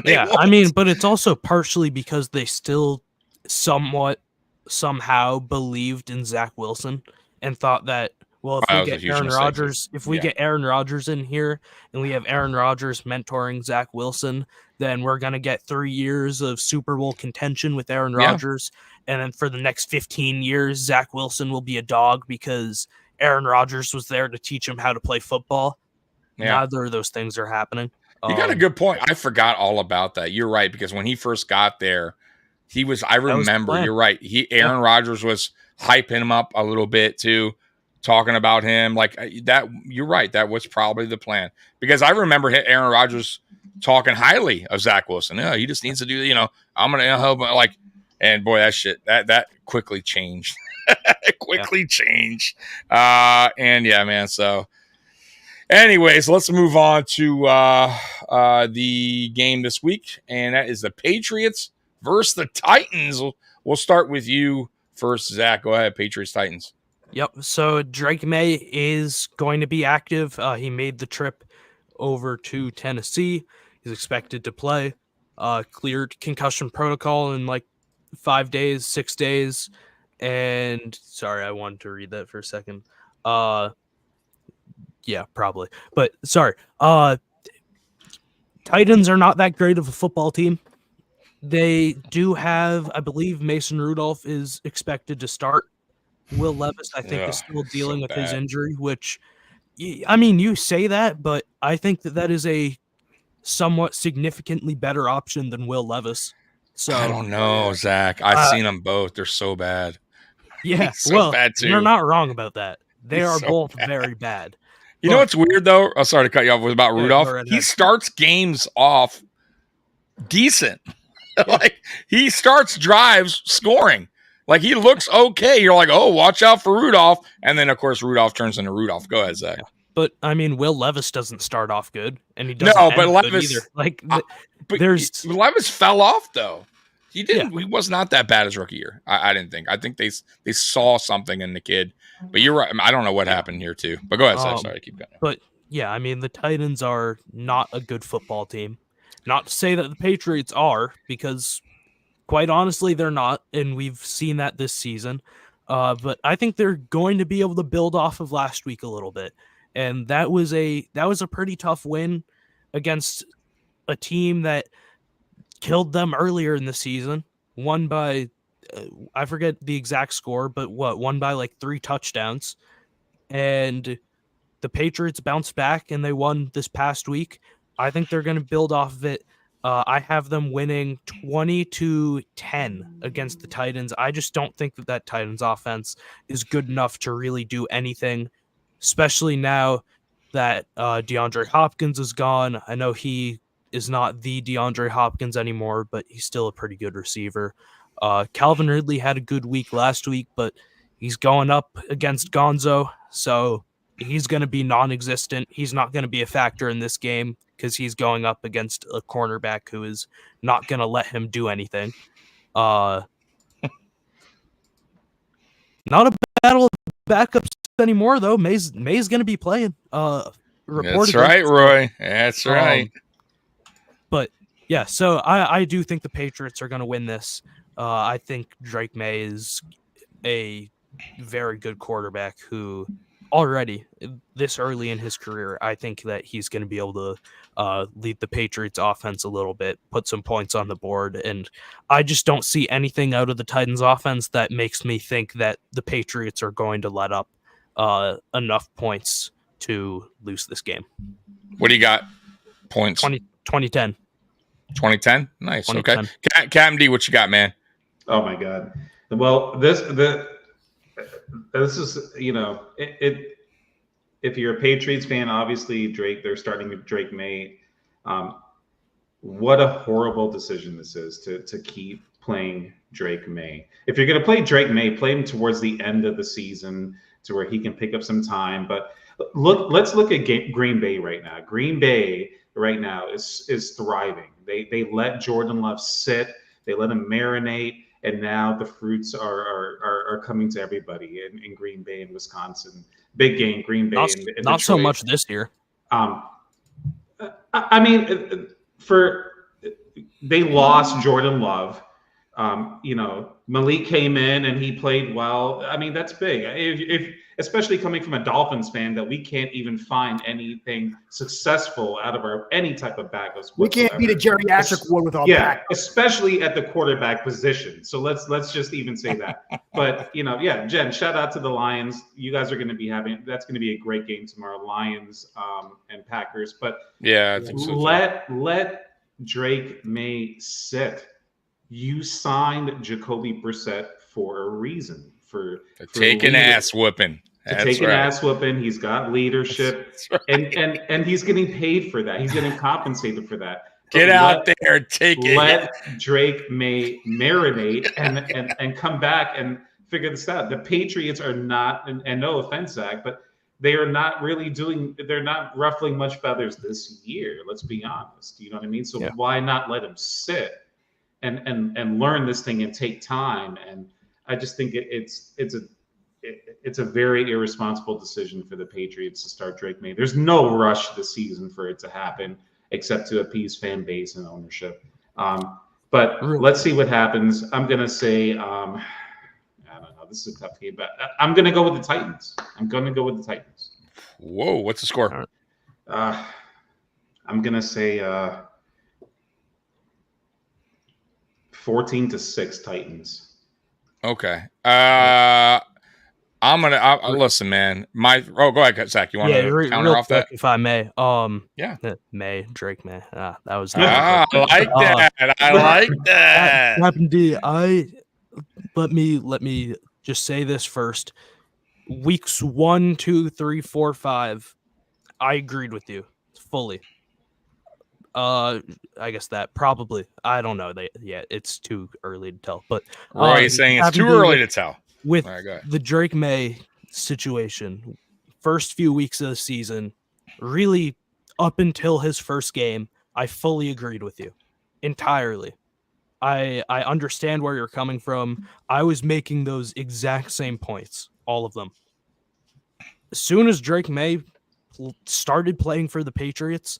I mean, but it's also partially because they still somehow believed in Zach Wilson and thought that, well, if we get Aaron Rodgers in here and we have Aaron Rodgers mentoring Zach Wilson, then we're going to get 3 years of Super Bowl contention with Aaron Rodgers. And then for the next 15 years, Zach Wilson will be a dog because Aaron Rodgers was there to teach him how to play football. Yeah. Neither of those things are happening. You got a good point. I forgot all about that. You're right, because when he first got there, I remember, you're right. Aaron Rodgers was hyping him up a little bit too, talking about him like that. You're right. That was probably the plan, because I remember Aaron Rodgers talking highly of Zach Wilson. Yeah, he just needs to do, I'm going to help. And boy, that quickly changed. Changed. And yeah, man. So anyways, let's move on to the game this week. And that is the Patriots versus the Titans. We'll start with you first, Zach. Go ahead, Patriots, Titans. Yep. So Drake May is going to be active. He made the trip over to Tennessee. He's expected to play. Cleared concussion protocol in 5 days, 6 days. And sorry, I wanted to read that for a second. Yeah, probably. But sorry. Titans are not that great of a football team. They do have, I believe, Mason Rudolph is expected to start. Will Levis, I think, is still dealing with his injury, which, I mean, you say that, but I think that is a somewhat significantly better option than Will Levis. So I don't know, Zach. I've seen them both. They're so bad. Yeah, bad too. You're not wrong about that. They are both very bad. You know what's weird, though? Oh, sorry to cut you off. About Rudolph. He starts games off decent. He starts drives scoring. He looks okay. You're like, oh, watch out for Rudolph. And then, of course, Rudolph turns into Rudolph. Go ahead, Zach. But, I mean, Will Levis doesn't start off good. And he doesn't Levis either. Levis fell off, though. He didn't. Yeah. He was not that bad his rookie year. I didn't think. I think they saw something in the kid. But you're right. I don't know what happened here, too. But go ahead, Zach. Sorry, keep going. But, yeah, I mean, the Titans are not a good football team. Not to say that the Patriots are, because quite honestly, they're not, and we've seen that this season. But I think they're going to be able to build off of last week a little bit, and that was a pretty tough win against a team that killed them earlier in the season. Won by I forget the exact score, but won by 3 touchdowns, and the Patriots bounced back and they won this past week. I think they're going to build off of it. I have them winning 20-10 against the Titans. I just don't think that Titans offense is good enough to really do anything, especially now that DeAndre Hopkins is gone. I know he is not the DeAndre Hopkins anymore, but he's still a pretty good receiver. Calvin Ridley had a good week last week, but he's going up against Gonzo, so he's going to be non-existent. He's not going to be a factor in this game because he's going up against a cornerback who is not going to let him do anything. Not a battle of backups anymore, though. May's going to be playing. That's right, Roy. That's right. But, yeah, so I do think the Patriots are going to win this. I think Drake May is a very good quarterback who already this early in his career, I think that he's going to be able to lead the Patriots offense a little bit, put some points on the board. And I just don't see anything out of the Titans offense that makes me think that the Patriots are going to let up enough points to lose this game. What do you got? Points? 2010. 2010? Nice. 2010. Okay. Captain D, what you got, man? Oh my God. Well, this is, if you're a Patriots fan, obviously they're starting with Drake May. What a horrible decision this is to keep playing Drake May. If you're going to play Drake May, play him towards the end of the season to where he can pick up some time. But let's look at Green Bay right now. Green Bay right now is thriving. They let Jordan Love sit, they let him marinate, and now the fruits are coming to everybody in Green Bay and Wisconsin. Big game, Green Bay and not Detroit. so much this year. I mean, they lost Jordan Love. Malik came in and he played well. I mean, that's big. If especially coming from a Dolphins fan, that we can't even find anything successful out of any type of backups. We can't beat a geriatric ward with our back. Especially at the quarterback position. So let's just even say that. But Jen, shout out to the Lions. You guys are going to be that's going to be a great game tomorrow, Lions and Packers. But yeah, I think so. Let Drake May sit. You signed Jacoby Brissett for a reason. For take an ass whooping. An ass whooping. He's got leadership, and he's getting paid for that. He's getting compensated for that. Get out there, take it. Let Drake May marinate and come back and figure this out. The Patriots are not, and no offense, Zach, but they are not really they're not ruffling much feathers this year. Let's be honest. You know what I mean? So why not let him sit and learn this thing and take time? And I just think it's a very irresponsible decision for the Patriots to start Drake May. There's no rush this season for it to happen, except to appease fan base and ownership. But let's see what happens. I'm going to say, I don't know. This is a tough game, but I'm going to go with the Titans. Whoa, what's the score? I'm going to say 14-6 Titans. Okay. I'm gonna listen, man. Go ahead, Zach. You want to counter off that, if I may? Drake May. That was. I like that. I like that. Captain D. Let me just say this first. Weeks 1, 2, 3, 4, 5. I agreed with you fully. I guess that probably. I don't know. It's too early to tell. But Roy is saying it's too early to tell. With the Drake May situation, first few weeks of the season, really up until his first game, I fully agreed with you entirely. I understand where you're coming from. I was making those exact same points, all of them. As soon as Drake May started playing for the Patriots,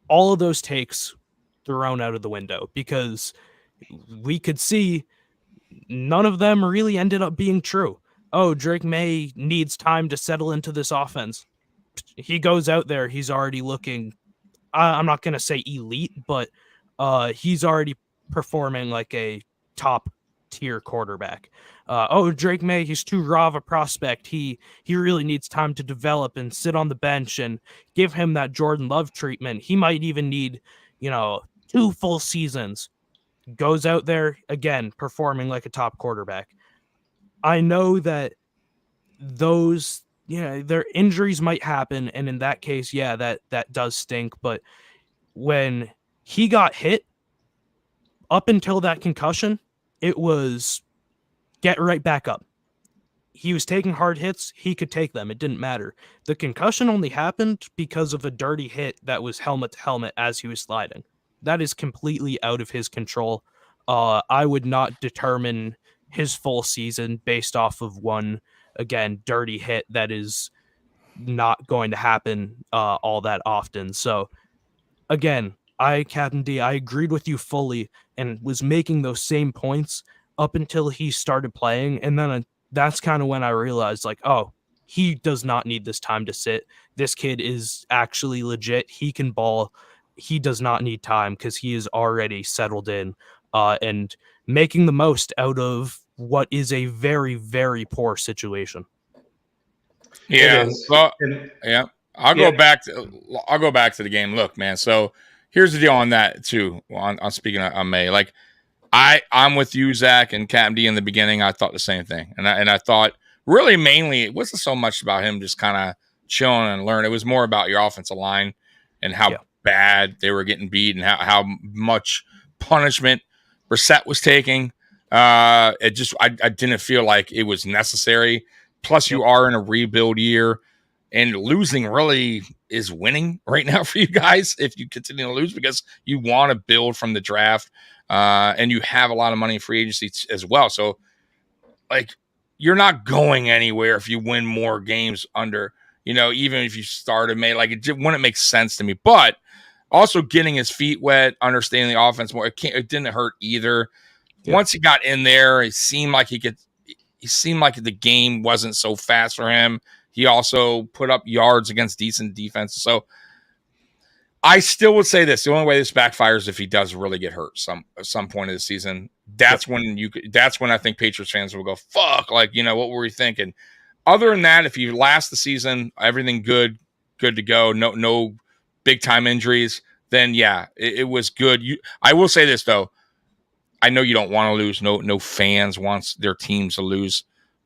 all of those takes thrown out of the window because we could see none of them really ended up being true. Oh, Drake May needs time to settle into this offense. He goes out there, he's already looking, I'm not going to say elite, but he's already performing like a top tier quarterback. Drake May, he's too raw of a prospect. He really needs time to develop and sit on the bench and give him that Jordan Love treatment. He might even need, 2 full seasons. Goes out there again, performing like a top quarterback. I know that those, their injuries might happen, and in that case, that does stink. But when he got hit, up until that concussion, it was get right back up. He was taking hard hits. He could take them. It didn't matter. The concussion only happened because of a dirty hit that was helmet to helmet as he was sliding. That is completely out of his control. I would not determine his full season based off of one, again, dirty hit that is not going to happen all that often. So, again, Captain D, I agreed with you fully and was making those same points up until he started playing. And then that's kind of when I realized, he does not need this time to sit. This kid is actually legit. He can ball. He does not need time because he is already settled in and making the most out of what is a very, very poor situation. Yeah. Well, yeah. I'll go back to the game. Look, man. So here's the deal on that too. On speaking of May, I'm with you, Zach, and Captain D in the beginning. I thought the same thing, and I thought really mainly it wasn't so much about him just kind of chilling and learning. It was more about your offensive line and how bad they were getting beat and how much punishment Brissett was taking. I didn't feel like it was necessary. Plus, you are in a rebuild year. And losing really is winning right now for you guys if you continue to lose, because you want to build from the draft, and you have a lot of money in free agency as well. So, like, you're not going anywhere if you win more games under, even if you started May. Like, it wouldn't make sense to me. But also getting his feet wet, understanding the offense more, it didn't hurt either. Yeah. Once he got in there, it seemed like he seemed like the game wasn't so fast for him. He also put up yards against decent defenses. So I still would say this: the only way this backfires is if he does really get hurt at some point of the season. That's when I think Patriots fans will go, fuck, like, what were we thinking? Other than that, if you last the season, everything good to go, no big time injuries, then yeah, it was good. I will say this though. I know you don't want to lose. No fans wants their teams to lose,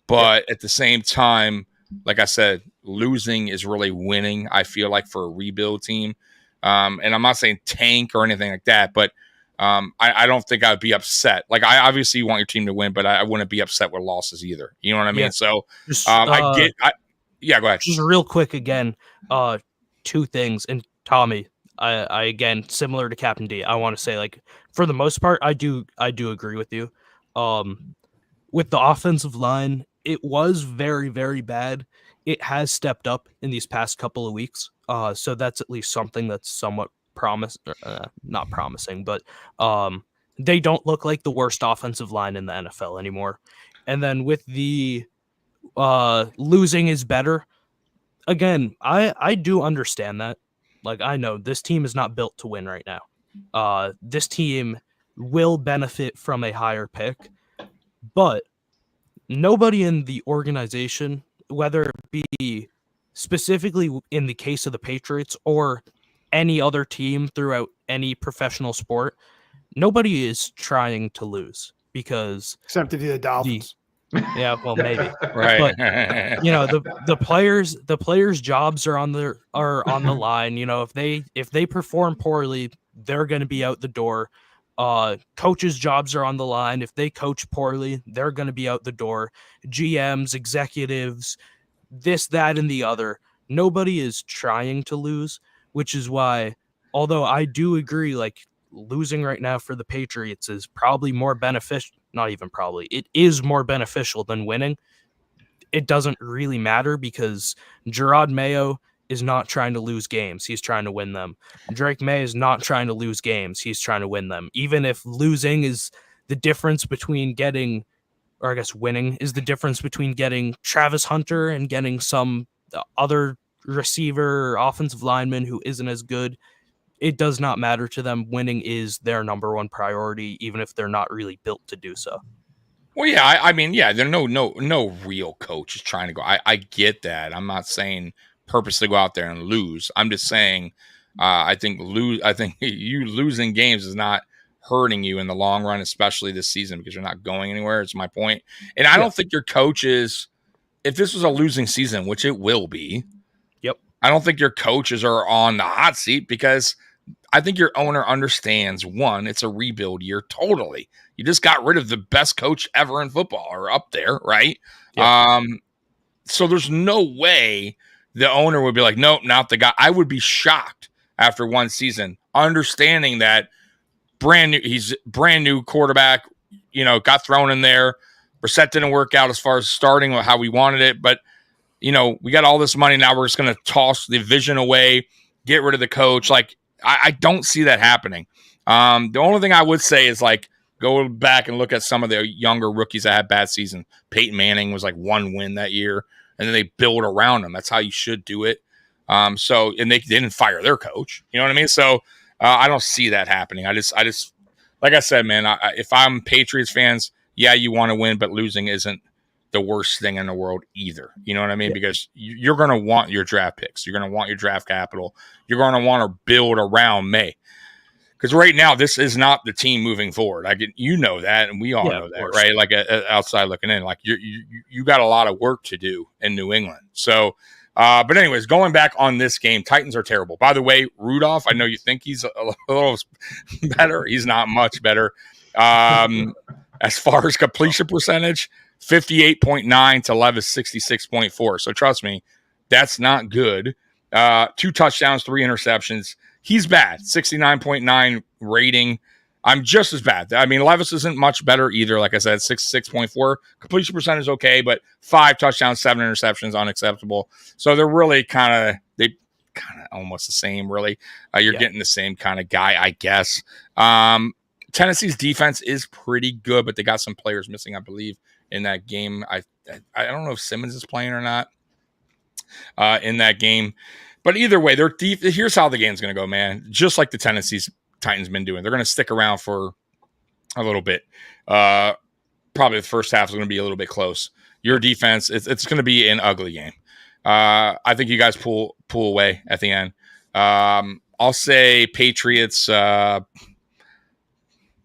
but at the same time, like I said, losing is really winning, I feel like, for a rebuild team. And I'm not saying tank or anything like that, but I don't think I'd be upset. Like, I obviously want your team to win, but I wouldn't be upset with losses either. You know what I mean? Yeah. So go ahead. Just real quick again, two things. And Tommy, I again, similar to Captain D, I want to say, like, for the most part, I do agree with you. With the offensive line, it was very, very bad. It has stepped up in these past couple of weeks. So that's at least something that's somewhat not promising, but they don't look like the worst offensive line in the NFL anymore. And then with the losing is better. Again, I do understand that. Like, I know this team is not built to win right now. This team will benefit from a higher pick, but nobody in the organization, whether it be specifically in the case of the Patriots or any other team throughout any professional sport, nobody is trying to lose, because except if you're the Dolphins. Yeah, well, maybe. Right. But the players' jobs are on the line. If they perform poorly, they're going to be out the door. Coaches' jobs are on the line. If they coach poorly, they're going to be out the door. GMs, executives, this, that, and the other. Nobody is trying to lose, which is why, although I do agree, like, losing right now for the Patriots is probably more beneficial. Not even probably. It is more beneficial than winning. It doesn't really matter, because Gerard Mayo is not trying to lose games. He's trying to win them. Drake May is not trying to lose games. He's trying to win them. Even if losing is the difference between getting, or I guess winning is the difference between getting Travis Hunter and getting some other receiver or offensive lineman who isn't as good, it does not matter to them. Winning is their number one priority, even if they're not really built to do so. Well, yeah, I mean, yeah, there's no real coach is trying to go. I get that. I'm not saying purposely go out there and lose. I'm just saying, I think you losing games is not hurting you in the long run, especially this season, because you're not going anywhere. It's my point. And I don't think your coaches, if this was a losing season, which it will be, I don't think your coaches are on the hot seat, because I think your owner understands, one, it's a rebuild year. Totally. You just got rid of the best coach ever in football, or up there, right? Yep. So there's no way the owner would be like, nope, not the guy. I would be shocked after one season, understanding that he's brand new quarterback, got thrown in there. Brissett didn't work out as far as starting or how we wanted it, but we got all this money now. We're just going to toss the vision away, get rid of the coach. Like, I don't see that happening. The only thing I would say is, like, go back and look at some of the younger rookies that had bad season. Peyton Manning was like 1 win that year, and then they build around him. That's how you should do it. And they didn't fire their coach. You know what I mean? So I don't see that happening. I just like I said, man, if I'm Patriots fans, yeah, you want to win, but losing isn't the worst thing in the world either. You know what I mean? Yeah. Because you're going to want your draft picks. You're going to want your draft capital. You're going to want to build around May. Because right now, this is not the team moving forward. You know that, and we all know that, right? Like, outside looking in, like, you got a lot of work to do in New England. So, but anyways, going back on this game, Titans are terrible. By the way, Rudolph, I know you think he's a little better. He's not much better. As far as completion percentage, 58.9 to Levis 66.4. So trust me, That's not good. 2 touchdowns, 3 interceptions. He's bad. 69.9 rating. I'm just as bad. I mean, Levis isn't much better either. Like I said, 6.4. Completion percentage is okay, but 5 touchdowns, 7 interceptions, unacceptable. So they're really kind of almost the same, really. You're getting the same kind of guy, I guess. Tennessee's defense is pretty good, but they got some players missing, I believe, in that game. I don't know if Simmons is playing or not in that game. But either way, they're deep. Here's how the game's going to go, man. Just like the Tennessee's Titans been doing. They're going to stick around for a little bit. Probably the first half is going to be a little bit close. Your defense, it's going to be an ugly game. I think you guys pull away at the end. I'll say Patriots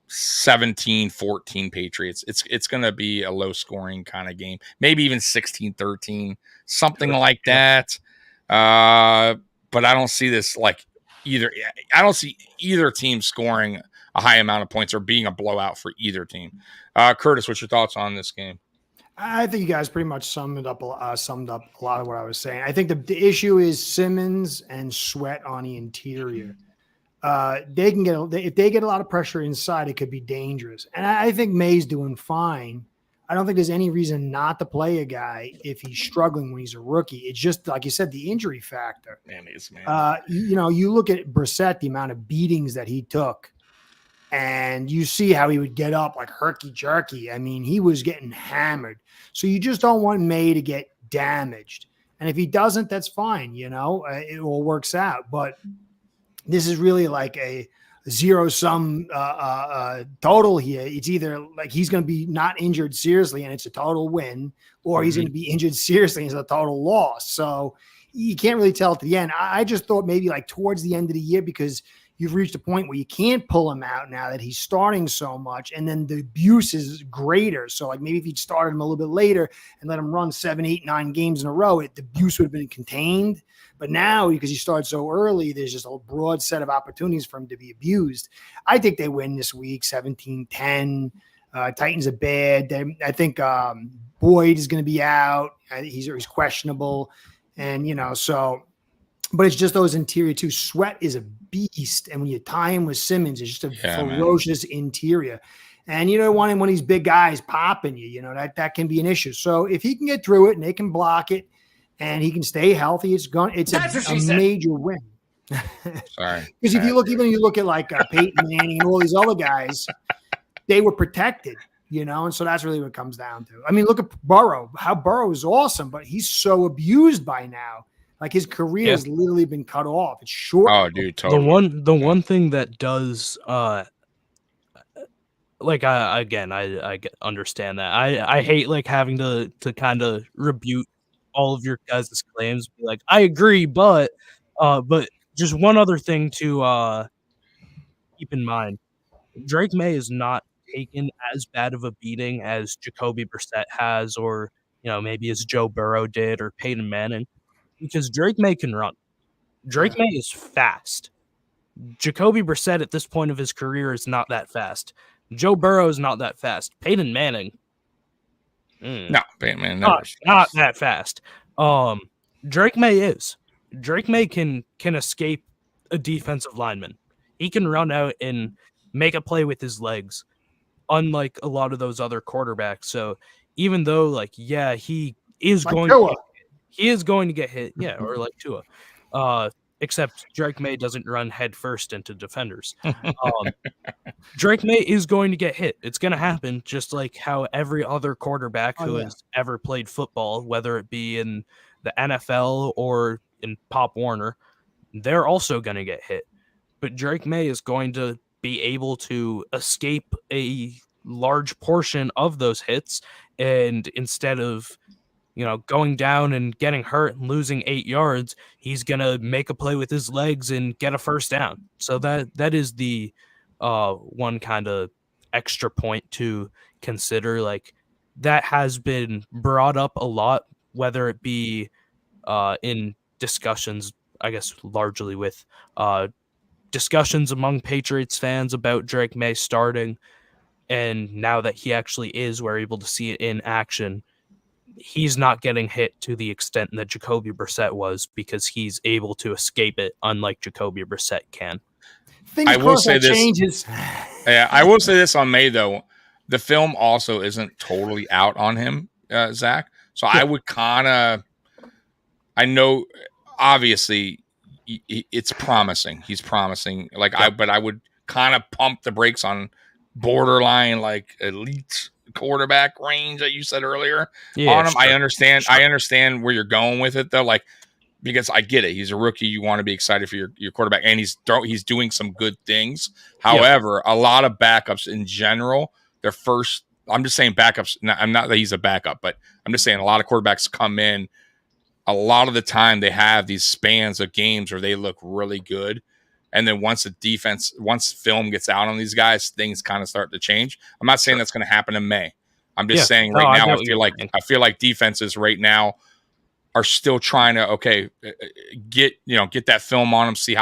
17-14 Patriots. It's going to be a low scoring kind of game. Maybe even 16-13, something like that. But I don't see this like either. I don't see either team scoring a high amount of points or being a blowout for either team. Curtis, what's your thoughts on this game? I think you guys pretty much summed up a lot of what I was saying. I think the issue is Simmons and Sweat on the interior. They can if they get a lot of pressure inside, it could be dangerous. And I think May's doing fine. I don't think there's any reason not to play a guy if he's struggling when he's a rookie. It's just, like you said, the injury factor. Man. You look at Brissett, the amount of beatings that he took, and you see how he would get up like herky-jerky. I mean, he was getting hammered. So you just don't want May to get damaged. And if he doesn't, that's fine. It all works out. But this is really like a zero-sum total here. It's either like he's going to be not injured seriously and it's a total win, or he's going to be injured seriously and it's a total loss. So you can't really tell at the end. I just thought maybe like towards the end of the year, because you've reached a point where you can't pull him out now that he's starting so much, and then the abuse is greater. So like maybe if you'd started him a little bit later and let him run 7, 8, 9 games in a row, the abuse would have been contained. But now, because he started so early, there's just a broad set of opportunities for him to be abused. I think they win this week, 17-10. Titans are bad. I think Boyd is going to be out. He's questionable. And, but it's just those interior too. Sweat is a beast. And when you tie him with Simmons, it's just a ferocious interior. And you don't want him when these big guys popping you, that can be an issue. So if he can get through it and they can block it, and he can stay healthy, it's a major win. Sorry. Because if you look at like Peyton Manning and all these other guys, they were protected, and so that's really what it comes down to. I mean, look at Burrow. How Burrow is awesome, but he's so abused by now. Like his career has literally been cut off. It's short. Oh, dude, totally. The one thing that does I understand that. I hate like having to kind of rebuke all of your guys' claims, be like, I agree, but just one other thing to keep in mind. Drake May is not taken as bad of a beating as Jacoby Brissett has, or maybe as Joe Burrow did, or Peyton Manning, because Drake May can run. Drake May is fast. Jacoby Brissett at this point of his career is not that fast. Joe Burrow is not that fast. Peyton Manning, no, Peyton Manning not that fast. Drake May is. Drake May can escape a defensive lineman. He can run out and make a play with his legs, unlike a lot of those other quarterbacks. So even though, he is like going to get hit, or like Tua. Except Drake May doesn't run head first into defenders. Drake May is going to get hit. It's going to happen, just like how every other quarterback who has ever played football, whether it be in the NFL or in Pop Warner, they're also going to get hit. But Drake May is going to be able to escape a large portion of those hits, and instead of going down and getting hurt and losing 8 yards, he's going to make a play with his legs and get a first down. So that is the one kind of extra point to consider. Like, that has been brought up a lot, whether it be in discussions, I guess, largely with discussions among Patriots fans about Drake May starting. And now that he actually is, we're able to see it in action. he's not getting hit to the extent that Jacoby Brissett was because he's able to escape it, unlike Jacoby Brissett can. I will say this. Changes. Yeah, I will say this on May though. The film also isn't totally out on him, Zach. So I would kind of. I know, obviously, it's promising. He's promising. But I would kind of pump the brakes on borderline like elite quarterback range that you said earlier on him. Sure. I understand. Sure. I understand where you're going with it though. Like, because I get it. He's a rookie. You want to be excited for your quarterback, and he's doing some good things. However, a lot of backups in general, their first. I'm just saying backups. I'm not that he's a backup, but I'm just saying a lot of quarterbacks come in. A lot of the time they have these spans of games where they look really good. And then once film gets out on these guys, things kind of start to change. I'm not saying that's going to happen in May. I'm just saying now I feel like defenses right now are still trying to, get that film on him, see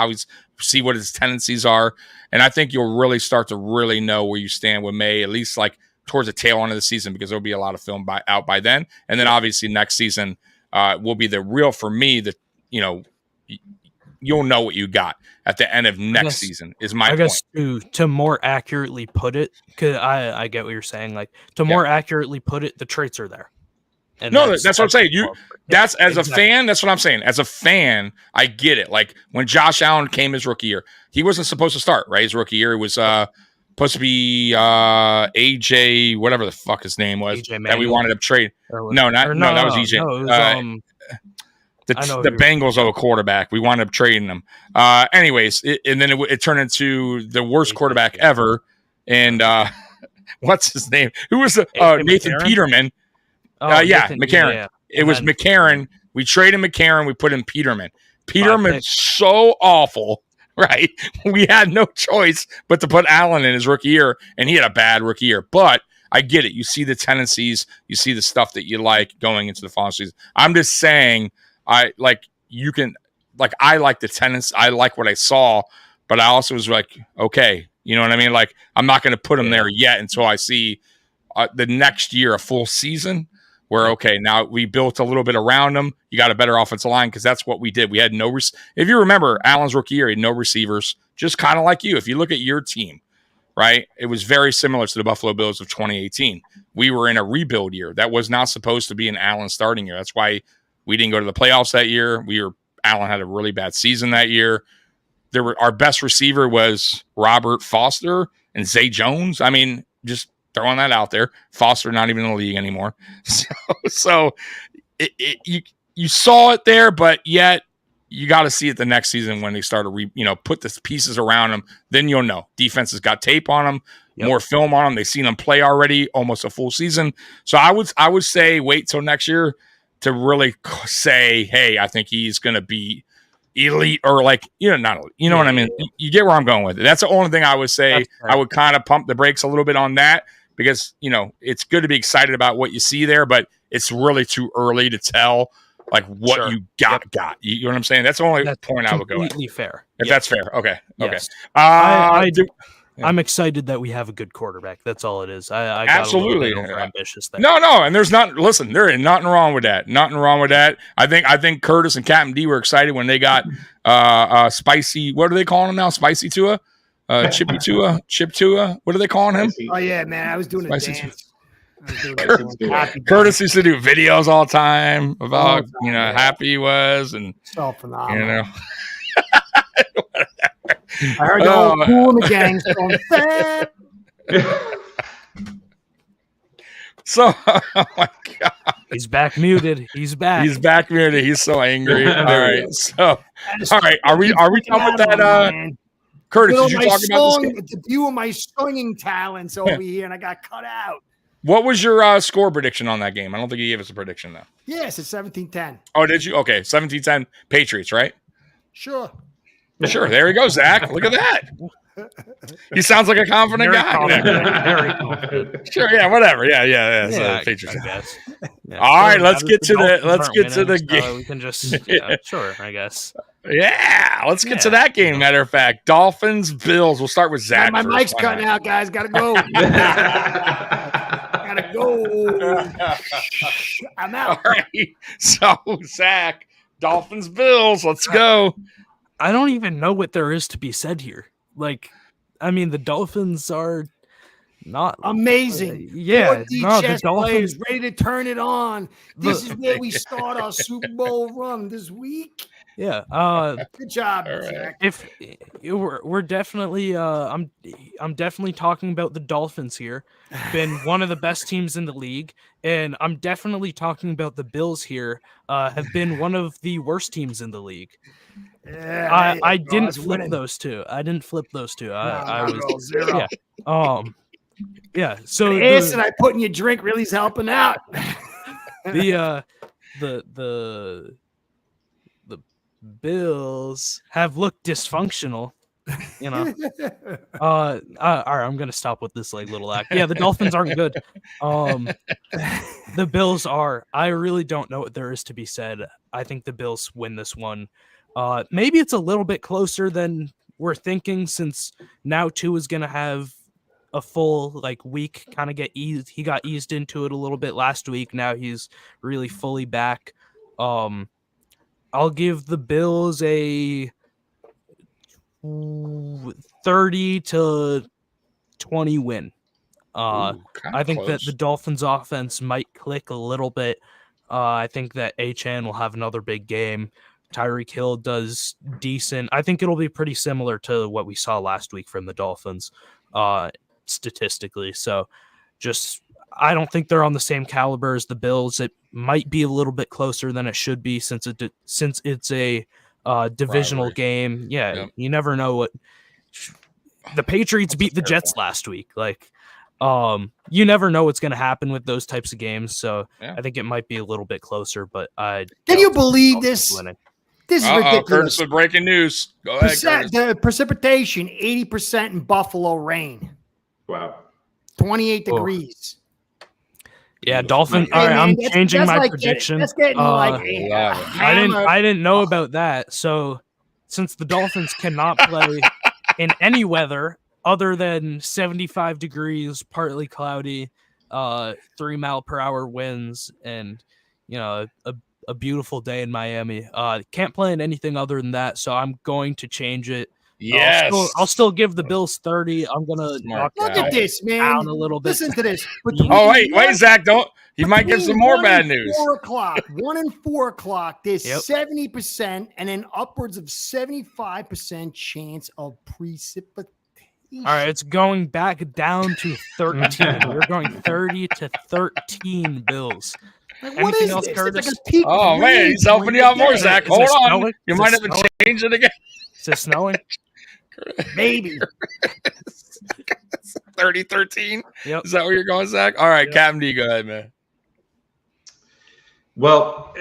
what his tendencies are. And I think you'll really start to really know where you stand with May, at least like towards the tail end of the season, because there'll be a lot of film out by then. And then obviously next season, will be the real for me that you'll know what you got at the end of next season is my point. I guess to more accurately put it, because I get what you're saying. Like more accurately put it, the traits are there. And that's what I'm saying. A fan, that's what I'm saying. As a fan, I get it. Like when Josh Allen came his rookie year, he wasn't supposed to start, right? His rookie year, it was supposed to be AJ, whatever the fuck his name was, that we wanted to trade. That was EJ. No, it was, the Bengals of a quarterback. We wound up trading him. Anyways, and then it turned into the worst quarterback ever. And what's his name? Who was the Nathan Peterman? McCarron. Yeah. It was McCarron. We traded McCarron. We put in Peterman. Peterman's so awful. Right. We had no choice but to put Allen in his rookie year, and he had a bad rookie year. But I get it. You see the tendencies. You see the stuff that you like going into the following season. I'm just saying, I like the tendencies. I like what I saw, but I also was like, okay, you know what I mean? Like, I'm not going to put him there yet until I see the next year, a full season. Where, now we built a little bit around him. You got a better offensive line because that's what we did. We had if you remember, Allen's rookie year, he had no receivers, just kind of like you. If you look at your team, right, it was very similar to the Buffalo Bills of 2018. We were in a rebuild year. That was not supposed to be an Allen starting year. That's why we didn't go to the playoffs that year. Allen had a really bad season that year. Our best receiver was Robert Foster and Zay Jones. I mean, just throwing that out there. Foster not even in the league anymore. So you saw it there, but yet you got to see it the next season when they start to put the pieces around them. Then you'll know defense has got tape on them, more film on them. They've seen them play already, almost a full season. So I would say wait till next year to really say, hey, I think he's going to be elite or not elite. You know what I mean? You get where I'm going with it. That's the only thing I would say. I would kind of pump the brakes a little bit on that. Because, it's good to be excited about what you see there, but it's really too early to tell, like, what you got. You know what I'm saying? That's the only point I would go with. Completely fair. If that's fair. Okay. Yes. I'm excited that we have a good quarterback. That's all it is. I got absolutely a little bit ambitious there. No, and there's there ain't nothing wrong with that. Nothing wrong with that. I think Curtis and Captain D were excited when they got Spicy. What are they calling him now? Spicy Tua? Chippy Tua, Chip Tua. What are they calling him? Oh yeah, man! I was doing a dance. Curtis used to do videos all the time about how happy he was, and so phenomenal. I heard the whole Cool and the Gang song. So, oh my God, he's back muted. He's back. He's back muted. He's so angry. All right, so all right, are we done with that? Curtis, did you talk about this? The view of my swinging talents over here, and I got cut out. What was your score prediction on that game? I don't think you gave us a prediction, though. Yes, it's 17-10. Oh, did you? Okay, 17-10 Patriots, right? Sure. There you go, Zach. Look at that. He sounds like a confident guy. Very confident. Sure, yeah, whatever. Yeah. So Patriots, I guess. Yeah. All right, let's get to the game. So we can just, sure, I guess. Yeah, let's get to that game. Matter of fact, Dolphins, Bills. We'll start with Zach. My mic's cutting out, guys. Gotta go. Gotta gotta go. I'm out. All right. So, Zach, Dolphins, Bills. Let's go. I don't even know what there is to be said here. Like, I mean, the Dolphins are not amazing. Yeah, the Dolphins players ready to turn it on. This is where we start our Super Bowl run this week. Yeah. Good job, right. Zach. If we're definitely, I'm definitely talking about the Dolphins here. Been one of the best teams in the league, and I'm definitely talking about the Bills here. Have been one of the worst teams in the league. Yeah, I didn't flip those two. I was zero. Yeah. Yeah. So the acid I put in your drink really is helping out. The Bills have looked dysfunctional, you know. All right, I'm gonna stop with this like little act. Yeah, the Dolphins aren't good. The Bills are. I really don't know what there is to be said. I think the Bills win this one. Maybe it's a little bit closer than we're thinking, since now Tua is gonna have a full like week, kind of get eased. He got eased into it a little bit last week. Now he's really fully back. I'll give the Bills a 30-20 win. I think that the Dolphins offense might click a little bit. I think that Achane will have another big game. Tyreek Hill does decent. I think it'll be pretty similar to what we saw last week from the Dolphins, statistically. So I don't think they're on the same caliber as the Bills. It might be a little bit closer than it should be, since it's a divisional rivalry game. Yeah, yep. You never know what the Patriots beat the Jets last week. Like, you never know what's going to happen with those types of games. So I think it might be a little bit closer. But can you believe this? Winning. This is ridiculous. Curtis with breaking news. Go ahead, Curtis. The precipitation 80% in Buffalo rain. Wow. 28 degrees. Yeah, Dolphins. All right, I'm changing my prediction. That's getting like I didn't know about that. So, since the Dolphins cannot play in any weather other than 75 degrees, partly cloudy, 3-mile-per-hour winds, and a beautiful day in Miami, can't play in anything other than that. So I'm going to change it. Yes, I'll still give the Bills 30. I'm gonna look at this, man. Down a little bit. Listen to this. Wait, Zach, don't. You might get some more bad news. 1 and 4 o'clock. There's 70% and then upwards of 75% chance of precipitation. All right, it's going back down to 13. We're going 30-13 Bills. Like, anything else, this? Curtis? Oh man, he's helping you out more, Zach. Hold on. Snowing? You might have to change it again. Is it snowing? Maybe. 30-13? Yep. Is that where you're going, Zach? All right, Captain D, go ahead, man. Well,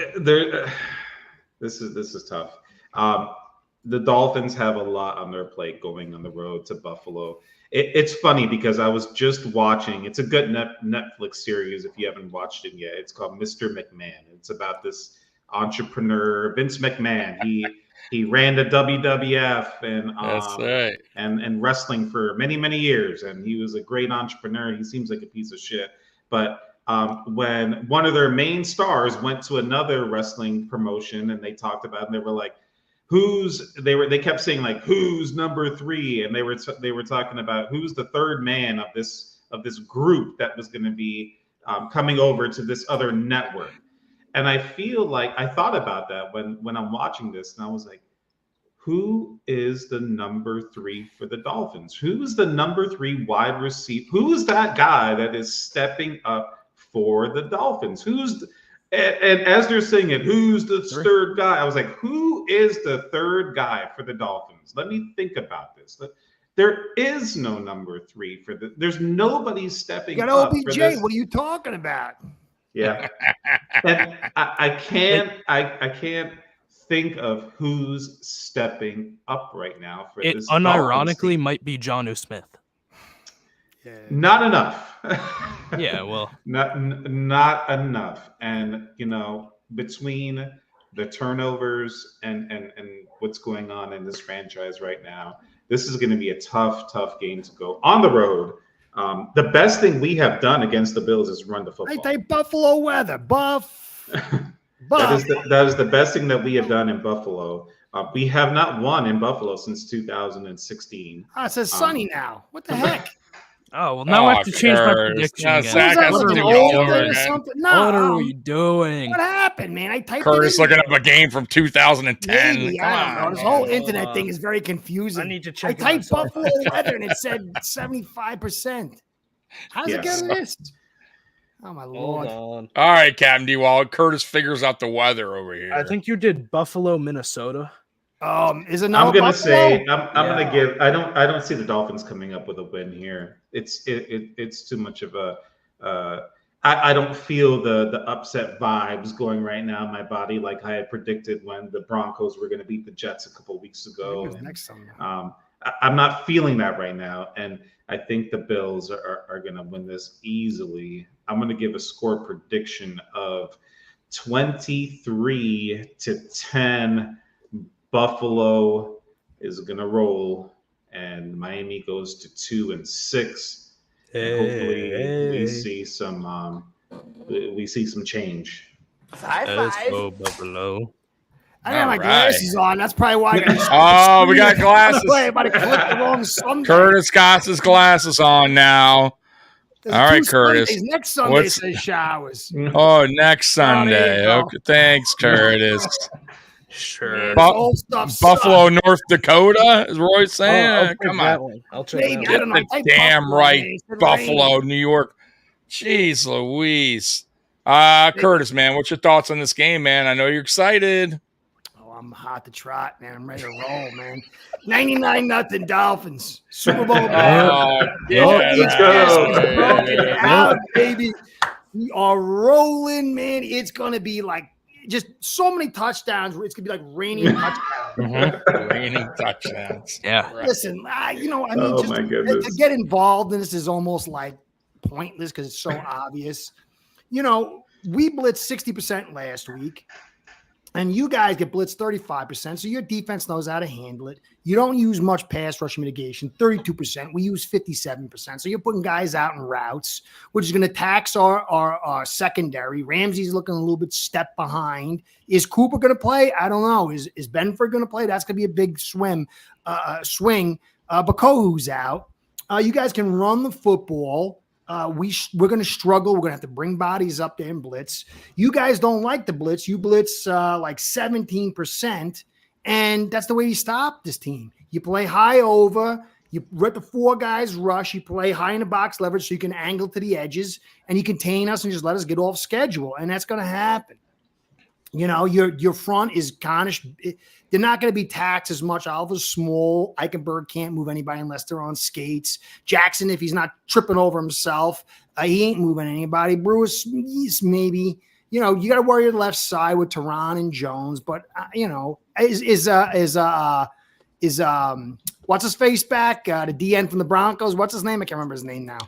this is tough. The Dolphins have a lot on their plate going on the road to Buffalo. It's funny because I was just watching. It's a good Netflix series if you haven't watched it yet. It's called Mr. McMahon. It's about this entrepreneur, Vince McMahon. He ran the WWF and wrestling for many years, and he was a great entrepreneur. He seems like a piece of shit, but when one of their main stars went to another wrestling promotion, and they talked about it, and they were like, they kept saying like, who's number 3, and they were talking about who's the third man of this group that was going to be coming over to this other network. And I feel like I thought about that when I'm watching this, and I was like, who is the number 3 for the Dolphins? Who's the number 3 wide receiver? Who's that guy that is stepping up for the Dolphins? And as they're saying it, who's the third guy? I was like, who is the third guy for the Dolphins? Let me think about this. There is no number 3 there's nobody stepping up. You got OBJ. What are you talking about? Yeah. And I can't think of who's stepping up right now for this. Unironically might be Jonnu Smith. Not enough. Yeah, well, not enough. And between the turnovers and what's going on in this franchise right now, this is going to be a tough game to go on the road The best thing we have done against the Bills is run the football. I take Buffalo weather. That is the best thing that we have done in Buffalo. We have not won in Buffalo since 2016. It says sunny now. What the heck? Oh, well, now I have to change my prediction again. Zach has to do it all over again. No, what are we doing? What happened, man? I typed Curtis it in. looking up a game from 2010. Maybe, Come I don't know. on, This man. whole internet thing is very confusing. I need to I check. typed Buffalo weather and it said 75%. How's it get missed? Oh, my Lord. Hold on. All right, Captain D. While Curtis figures out the weather over here. I think you did Buffalo, Minnesota. Is it I'm gonna Buffalo? say I'm gonna give. I don't see the Dolphins coming up with a win here. It's too much of a. I don't feel the upset vibes going right now in my body like I had predicted when the Broncos were going to beat the Jets a couple of weeks ago. I'm not feeling that right now, and I think the Bills are going to win this easily. I'm going to give a score prediction of 23-10. Buffalo is going to roll, and Miami goes to 2-6. And hopefully, we see some change. Let's go, Buffalo. I got my glasses on. That's probably why. We got glasses. Everybody clicked the wrong Sunday. Curtis got his glasses on now. There's all right, 2 Curtis. Sundays. Next Sunday says showers. Oh, next Sunday. go. Okay, thanks, Curtis. Sure. Old stuff Buffalo, North Dakota, is Roy saying? Come on. One. I'll check Maybe, that I don't know. Get the damn right, Buffalo, New York. Jeez Louise. Curtis, man, what's your thoughts on this game, man? I know you're excited. Oh, I'm hot to trot, man. I'm ready to roll, man. 99-0 Dolphins. Super Bowl. Let's Out, baby. We are rolling, man. It's going to be like just so many touchdowns. It's going to be like raining touchdowns. Raining touchdowns. Yeah. Listen, my to get involved in this is almost like pointless because it's so obvious. We blitzed 60% last week, and you guys get blitzed 35%. So your defense knows how to handle it. You don't use much pass rush mitigation, 32%. We use 57%. So you're putting guys out in routes, which is going to tax our secondary. Ramsey's looking a little bit step behind. Is Cooper going to play? I don't know. Is Benford going to play? That's going to be a big swing. Bakohu's out. You guys can run the football. We're going to struggle. We're going to have to bring bodies up there and blitz. You guys don't like the blitz. You blitz like 17%, and that's the way you stop this team. You play high over. You let the 4 guys rush. You play high in the box leverage so you can angle to the edges, and you contain us and just let us get off schedule, and that's going to happen. Your front is kind of – they're not going to be taxed as much. Oliver's small. Eichenberg can't move anybody unless they're on skates. Jackson, if he's not tripping over himself, he ain't moving anybody. Brewers, maybe – you got to worry the left side with Tehran and Jones. But, what's his face back? The DN from the Broncos. What's his name? I can't remember his name now.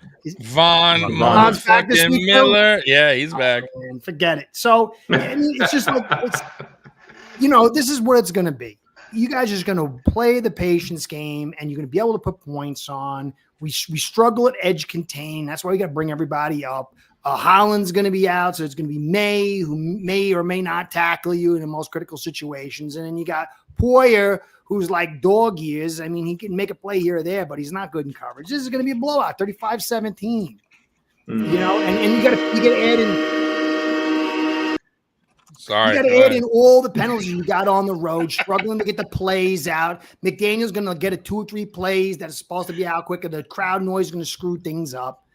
Von's back this week, Miller. Yeah, he's back. Man, forget it. So it's just like this is what it's going to be. You guys are just going to play the patience game, and you're going to be able to put points on. We struggle at edge contain. That's why we got to bring everybody up. Holland's going to be out, so it's going to be May, who may or may not tackle you in the most critical situations. And then you got Poyer, who's like dog years. I mean, he can make a play here or there, but he's not good in coverage. This is going to be a blowout, 35-17. And you got to add in. Sorry, you got to add in all the penalties you got on the road, struggling to get the plays out. McDaniel's going to get a 2 or 3 plays that are supposed to be out quicker. The crowd noise is going to screw things up.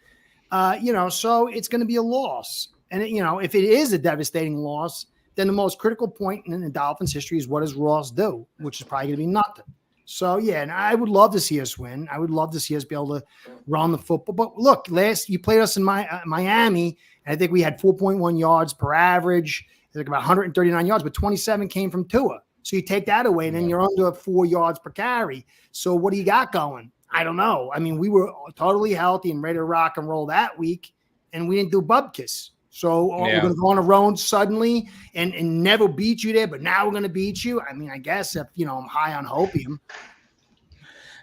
So it's going to be a loss. And, if it is a devastating loss, then the most critical point in the Dolphins' history is what does Ross do, which is probably going to be nothing. So, yeah, and I would love to see us win. I would love to see us be able to run the football. But, look, you played us in Miami, and I think we had 4.1 yards per average. It's like about 139 yards, but 27 came from Tua. So you take that away, and then you're under 4 yards per carry. So what do you got going? I don't know. I mean, we were totally healthy and ready to rock and roll that week, and we didn't do bubkiss. So we're going to go on a road suddenly and never beat you there, but now we're going to beat you. I mean, I guess if, I'm high on hopium.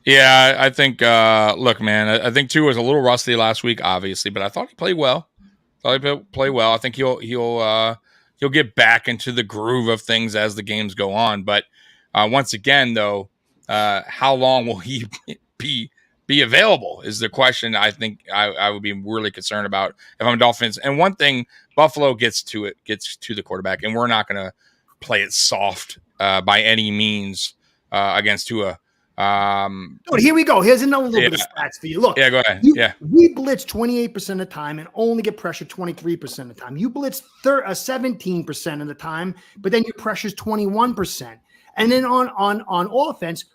Yeah, I think. Look, man, I think Tua was a little rusty last week, obviously, but I thought he played well. I think he'll get back into the groove of things as the games go on. But once again, though, how long will he be available is the question. I think I would be really concerned about if I'm Dolphins. And one thing, Buffalo gets to the quarterback, and we're not going to play it soft by any means against Tua. Here we go. Here's another little bit of stats for you. Look. Yeah, go ahead. We blitz 28% of the time and only get pressured 23% of the time. You blitz 17% of the time, but then your pressure's 21%. And then on offense,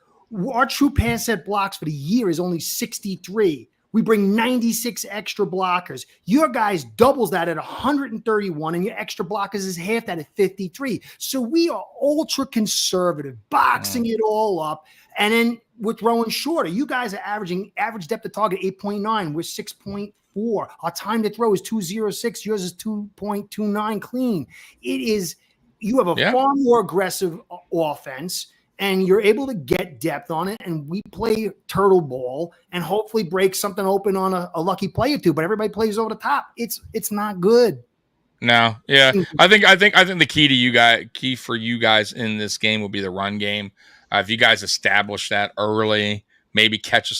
our true pass set blocks for the year is only 63. We bring 96 extra blockers. Your guys doubles that at 131, and your extra blockers is half that at 53. So we are ultra conservative, boxing it all up. And then we're throwing shorter. You guys are averaging average depth of target 8.9. We're 6.4. Our time to throw is 2.06. Yours is 2.29 clean. You have a far more aggressive offense, and you're able to get depth on it. And we play turtle ball and hopefully break something open on a lucky play or two. But everybody plays over the top. It's not good. No, yeah. I think the key for you guys in this game will be the run game. If you guys establish that early, maybe we aren't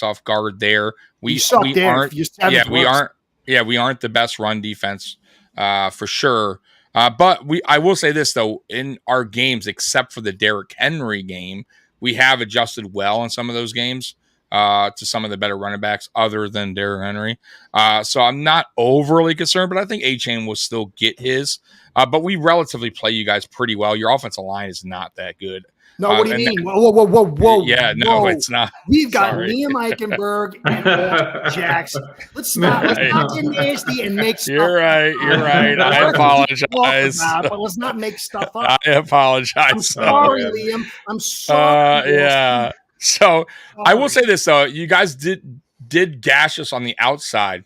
the best run defense for sure. But I will say this though, in our games, except for the Derrick Henry game, we have adjusted well in some of those games to some of the better running backs other than Derrick Henry. So I'm not overly concerned, but I think A-Chain will still get his. But we relatively play you guys pretty well. Your offensive line is not that good. No, what do you mean? Whoa. Yeah, no, it's not. We've got Liam Eichenberg and Jackson. Let's not get nasty and make stuff. You're right. I apologize. But let's not make stuff up. I apologize. I'm sorry, Liam. I'm sorry. Yeah. So I will say this though, you guys did gash us on the outside,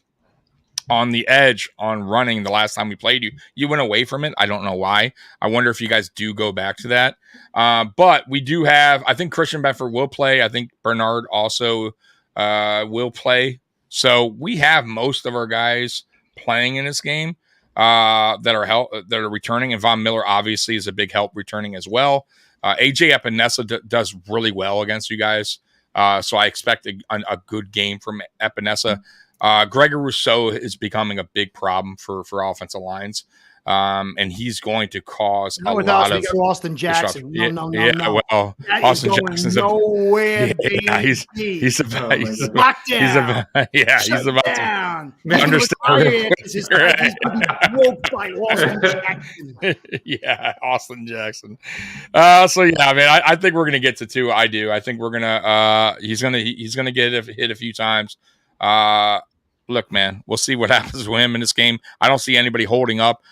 on the edge, on running the last time we played you. You went away from it. I don't know why. I wonder if you guys do go back to that. But we do have, I think Christian Benford will play. I think Bernard also will play. So we have most of our guys playing in this game that are returning. And Von Miller obviously is a big help returning as well. AJ Epinesa does really well against you guys. So I expect a good game from Epinesa. Gregor Rousseau is becoming a big problem for offensive lines. And he's going to cause a lot of Austin Jackson. No. Well, Austin Jackson's nowhere. He's about down. to understand. Yeah, Austin Jackson. So yeah, I mean, I think we're gonna get to two. I do. I think we're gonna. He's gonna get hit a few times. Look, man, we'll see what happens with him in this game. I don't see anybody holding up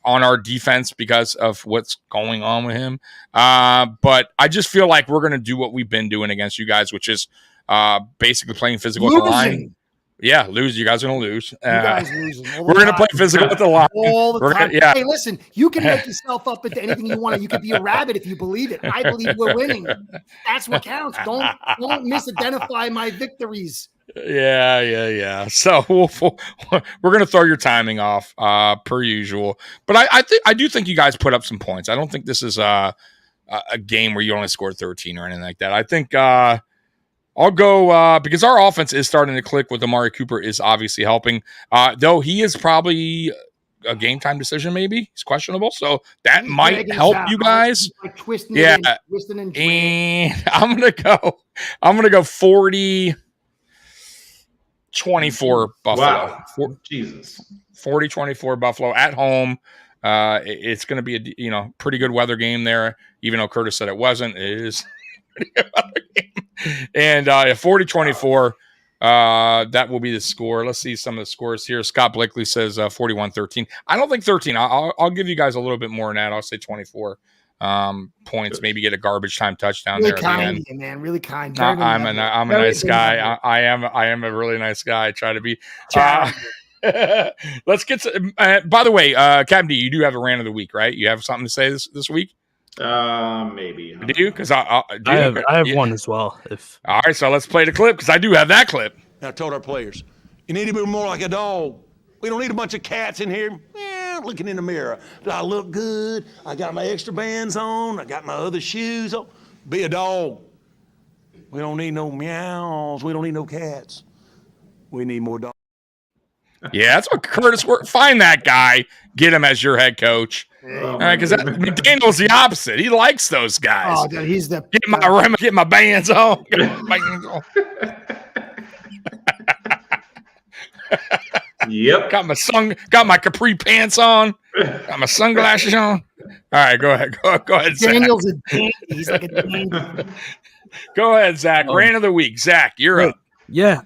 on our defense because of what's going on with him. But I just feel like we're going to do what we've been doing against you guys, which is basically playing physical at the line. Yeah, lose. You guys are going to lose. We're going to play physical at the line. All the time. Hey, listen, you can make yourself up into anything you want. You could be a rabbit if you believe it. I believe we're winning. That's what counts. Don't misidentify my victories. Yeah. So we're going to throw your timing off per usual. But I do think you guys put up some points. I don't think this is a game where you only scored 13 or anything like that. I think I'll go because our offense is starting to click with Amari Cooper is obviously helping. Though he is probably a game time decision, maybe. He's questionable. So that might help you guys. Like twisting and I'm gonna go 40-24 Buffalo. Wow. Jesus. 40-24 Buffalo at home. It's going to be a pretty good weather game there, even though Curtis said it wasn't. It is a pretty good weather game. And 40-24, that will be the score. Let's see some of the scores here. Scott Blakely says 41-13. I don't think 13. I'll give you guys a little bit more than that. I'll say 24 points. Maybe get a garbage time touchdown really there. Kind, man. Really kind. I'm a nice guy. I am a really nice guy. I try to be. Let's get to. By the way, Captain D, you do have a rant of the week, right? You have something to say this week? Maybe. Do you? Because I have one as well. All right, so let's play the clip because I do have that clip. And I told our players, you need to be more like a dog. We don't need a bunch of cats in here looking in the mirror. Do I look good? I got my extra bands on. I got my other shoes on. Be a dog. We don't need no meows. We don't need no cats. We need more dogs. Yeah, that's what Curtis worked. Find that guy. Get him as your head coach. All right, because McDaniel's the opposite. He likes those guys. Oh, dude, he's the get my bands on. Get my bands on. Yep. Got my capri pants on. Got my sunglasses on. All right, go ahead. Go ahead, Zach. Daniel's a dandy. He's like a dandy. Go ahead, Zach. Rant of the week. Zach, you're up. Yeah,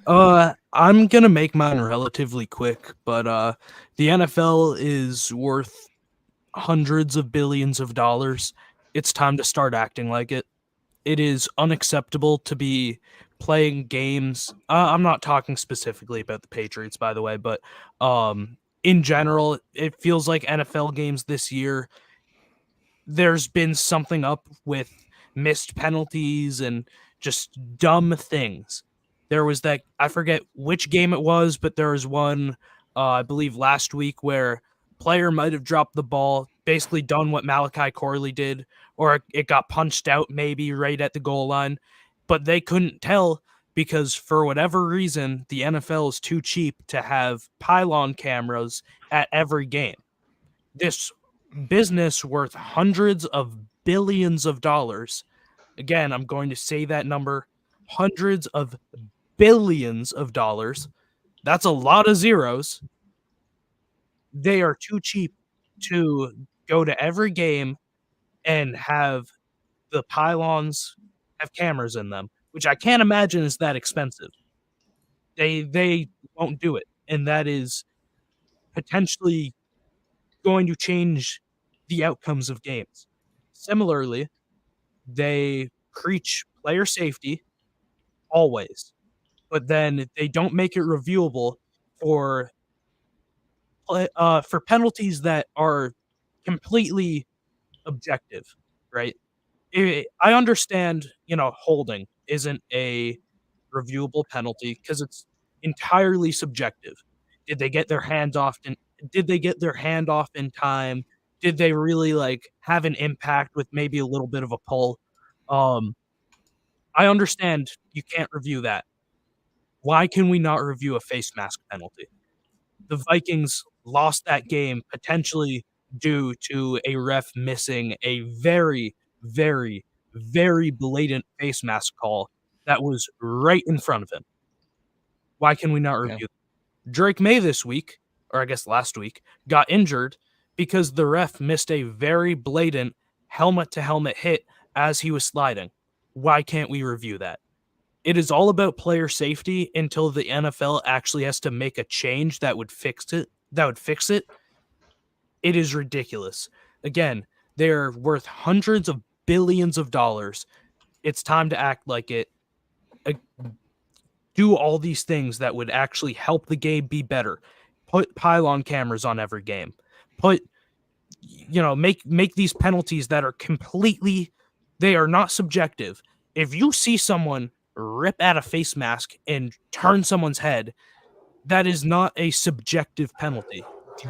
I'm gonna make mine relatively quick, but the NFL is worth hundreds of billions of dollars. It's time to start acting like it. It is unacceptable to be playing games. I'm not talking specifically about the Patriots, by the way, but in general, it feels like NFL games this year, there's been something up with missed penalties and just dumb things. There was that, I forget which game it was, but there was one, I believe last week, where player might have dropped the ball, basically done what Malachi Corley did, or it got punched out maybe right at the goal line, but they couldn't tell because for whatever reason, the NFL is too cheap to have pylon cameras at every game. This business worth hundreds of billions of dollars. Again, I'm going to say that number, hundreds of billions of dollars. That's a lot of zeros. They are too cheap to go to every game and have the pylons have cameras in them, which I can't imagine is that expensive. They won't do it, and that is potentially going to change the outcomes of games. Similarly, they preach player safety always, but then they don't make it reviewable for penalties that are completely objective, right? I understand, holding isn't a reviewable penalty because it's entirely subjective. Did they get their hand off in time? Did they really have an impact with maybe a little bit of a pull? I understand you can't review that. Why can we not review a face mask penalty? The Vikings lost that game potentially due to a ref missing a very, very, very blatant face mask call that was right in front of him. Why can we not review that? Drake May this week, or I guess last week, got injured because the ref missed a very blatant helmet-to-helmet hit as he was sliding. Why can't we review that? It is all about player safety until the NFL actually has to make a change that would fix it. It is ridiculous. Again, they're worth hundreds of billions of dollars. It's time to act like it. Do all these things that would actually help the game be better. Put pylon cameras on every game. Make these penalties that are they are not subjective. If you see someone rip at a face mask and turn someone's head, that is not a subjective penalty.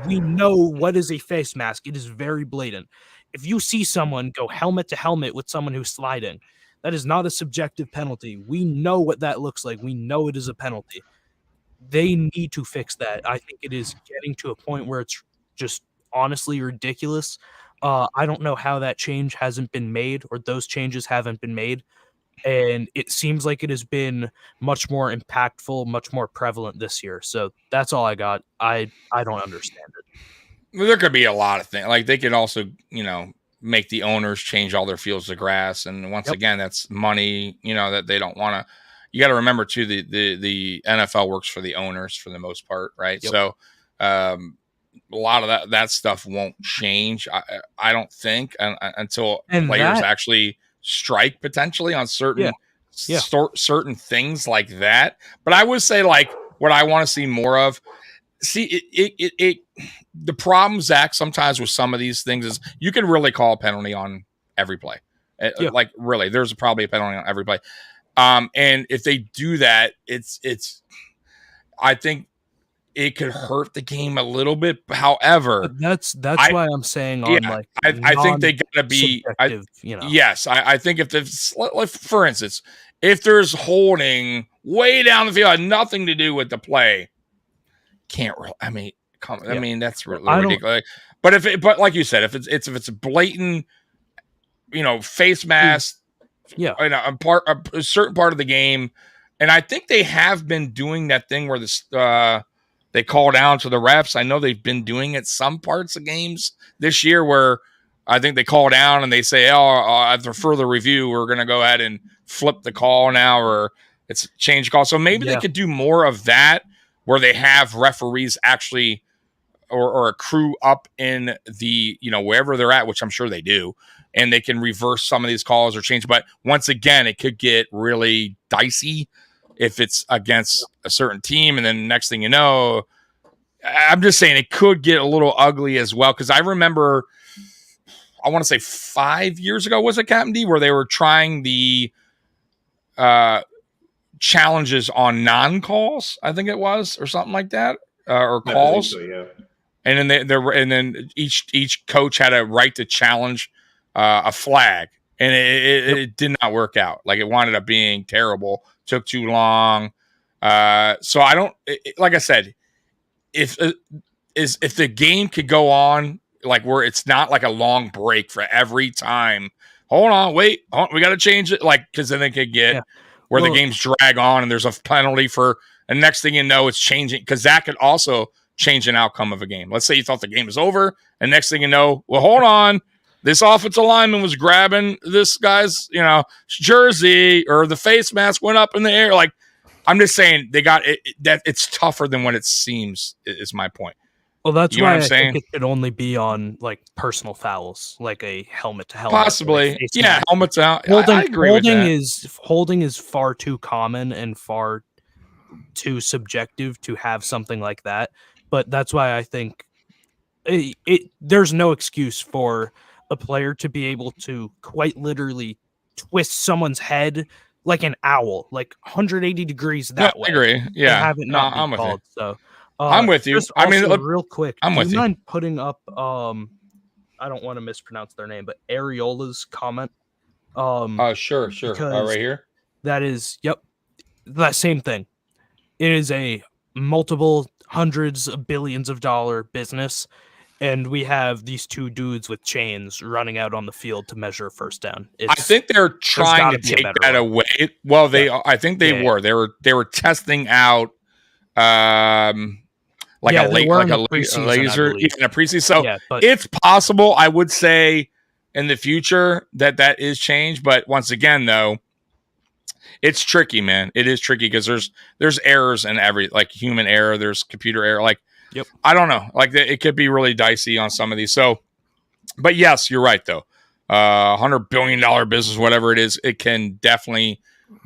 We know what is a face mask. It is very blatant. If you see someone go helmet to helmet with someone who's sliding, that is not a subjective penalty. We know what that looks like. We know it is a penalty. They need to fix that. I think it is getting to a point where it's just honestly ridiculous. I don't know how that change hasn't been made or those changes haven't been made. And it seems like it has been much more impactful, much more prevalent this year. So that's all I got. I don't understand it. Well, there could be a lot of things. Like they could also, make the owners change all their fields of grass. And once again, that's money, that they don't want to. You got to remember too, the NFL works for the owners for the most part, right? Yep. So a lot of that stuff won't change, I don't think, until players actually strike potentially on certain certain things like that. But I would say what I want to see more of. See, the problem, Zach, sometimes with some of these things is you can really call a penalty on every play. Yeah. Like really, there's probably a penalty on every play. And if they do that, I think it could hurt the game a little bit. However, But that's why I'm saying on like I think they gotta be. Yes, I think if it's like, for instance, if there's holding way down the field, had nothing to do with the play, can't really. I mean, I mean that's really ridiculous. But like you said, if it's a blatant, face mask, a certain part of the game, and I think they have been doing that thing where they call down to the refs. I know they've been doing it some parts of games this year where I think they call down and they say, after further review, we're going to go ahead and flip the call now, or it's change call. So maybe they could do more of that where they have referees actually or a crew up in the, wherever they're at, which I'm sure they do, and they can reverse some of these calls or change. But once again, it could get really dicey if it's against a certain team. And then next thing you know, I'm just saying it could get a little ugly as well. Cause I remember, I want to say 5 years ago, was it Captain D, where they were trying the challenges on non-calls, I think it was, or something like that, or calls. So, yeah. And then each coach had a right to challenge a flag, and it did not work out. Like it wound up being terrible. Took too long. So I don't, like I said, if the game could go on like where it's not like a long break for every time. Hold on, wait, we got to change it. Like, because then they could get where the games drag on and there's a penalty for, and next thing you know, it's changing, because that could also change an outcome of a game. Let's say you thought the game was over, and next thing you know, well, hold on, this offensive lineman was grabbing this guy's, jersey, or the face mask went up in the air. Like, I'm just saying they got it, that it's tougher than what it seems, is my point. Well, that's why I think it could only be on like personal fouls, like a helmet to helmet. Possibly. Yeah, helmets out. I agree with that. Holding is far too common and far too subjective to have something like that. But that's why I think there's no excuse for a player to be able to quite literally twist someone's head like an owl, like 180 degrees that way. I agree. Yeah. Have it not be called. So I'm with you. I mean, real quick, I'm with you. Mind putting up I don't want to mispronounce their name, but Ariola's comment. Sure. Right here. That is, that same thing. It is a multiple hundreds of billions of dollar business, and we have these two dudes with chains running out on the field to measure a first down. I think they're trying to take that away. Well, I think they were. They were testing out a laser in a preseason. So it's possible, I would say, in the future that is changed. But once again, though, it's tricky, man. It is tricky because there's errors in every, like human error. There's computer error. Like, I don't know. Like it could be really dicey on some of these. So, but yes, you're right though. $100 billion business, whatever it is, it can definitely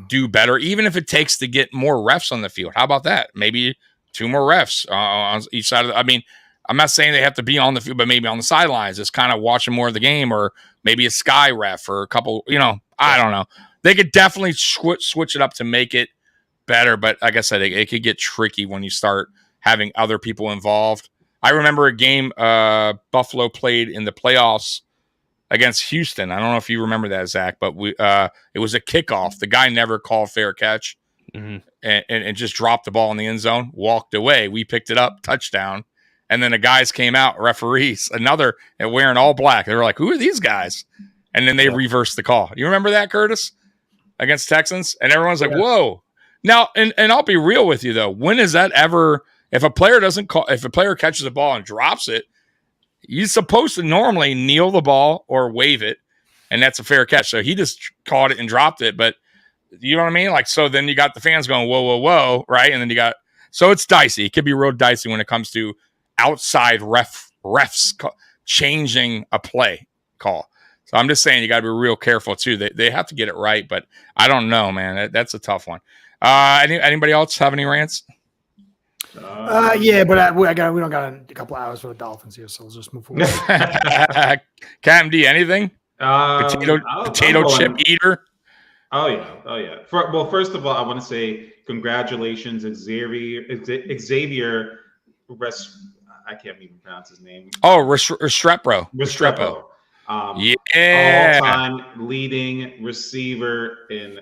do better, even if it takes to get more refs on the field. How about that? Maybe 2 more refs on each side of the. I mean, I'm not saying they have to be on the field, but maybe on the sidelines, just kind of watching more of the game, or maybe a sky ref or a couple. I don't know. They could definitely switch it up to make it better, but like I said, it could get tricky when you start having other people involved. I remember a game Buffalo played in the playoffs against Houston. I don't know if you remember that, Zach, but it was a kickoff. The guy never called fair catch and just dropped the ball in the end zone, walked away. We picked it up, touchdown. And then the guys came out, referees, and wearing all black. They were like, who are these guys? And then they reversed the call. You remember that, Curtis? Against Texans? And everyone's like, whoa. Now, and I'll be real with you, though. When is that ever, if a player catches the ball and drops it, he's supposed to normally kneel the ball or wave it, and that's a fair catch. So he just caught it and dropped it. But you know what I mean? Like, so then you got the fans going, whoa, whoa, whoa, right? And then so it's dicey. It could be real dicey when it comes to outside refs changing a play call. So I'm just saying you got to be real careful too. They have to get it right, but I don't know, man. That's a tough one. Anybody else have any rants? Yeah, but we don't got a couple hours for the Dolphins here, so let's just move forward. Captain D, anything? Potato chip eater. Oh yeah. First of all, I want to say congratulations, Xavier. I can't even pronounce his name. Oh, Restrepo. All-time leading receiver in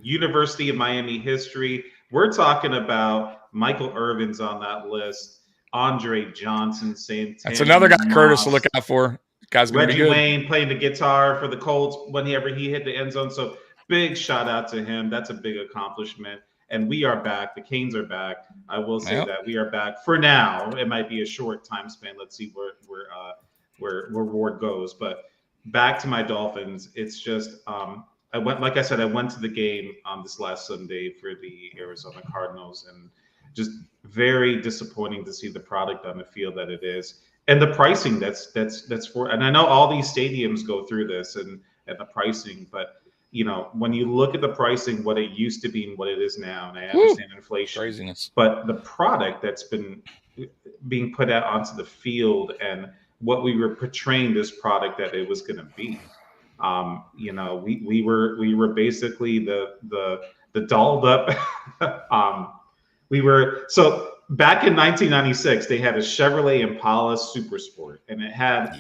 University of Miami history. We're talking about Michael Irvin's on that list. Andre Johnson, that's another guy, Curtis, to look out for. Guy's going to be good. Reggie Wayne playing the guitar for the Colts whenever he hit the end zone. So big shout out to him. That's a big accomplishment. And we are back. The Canes are back. I will say that we are back for now. It might be a short time span. Let's see where Ward goes. But back to my Dolphins. It's just I went to the game this last Sunday for the Arizona Cardinals, and just very disappointing to see the product on the field that it is, and the pricing that's for. And I know all these stadiums go through this and the pricing, but when you look at the pricing, what it used to be and what it is now, and I understand inflation, craziness, but the product that's been being put out onto the field and what we were portraying this product that it was going to be, we were basically the dolled up. So back in 1996, they had a Chevrolet Impala Super Sport, and it had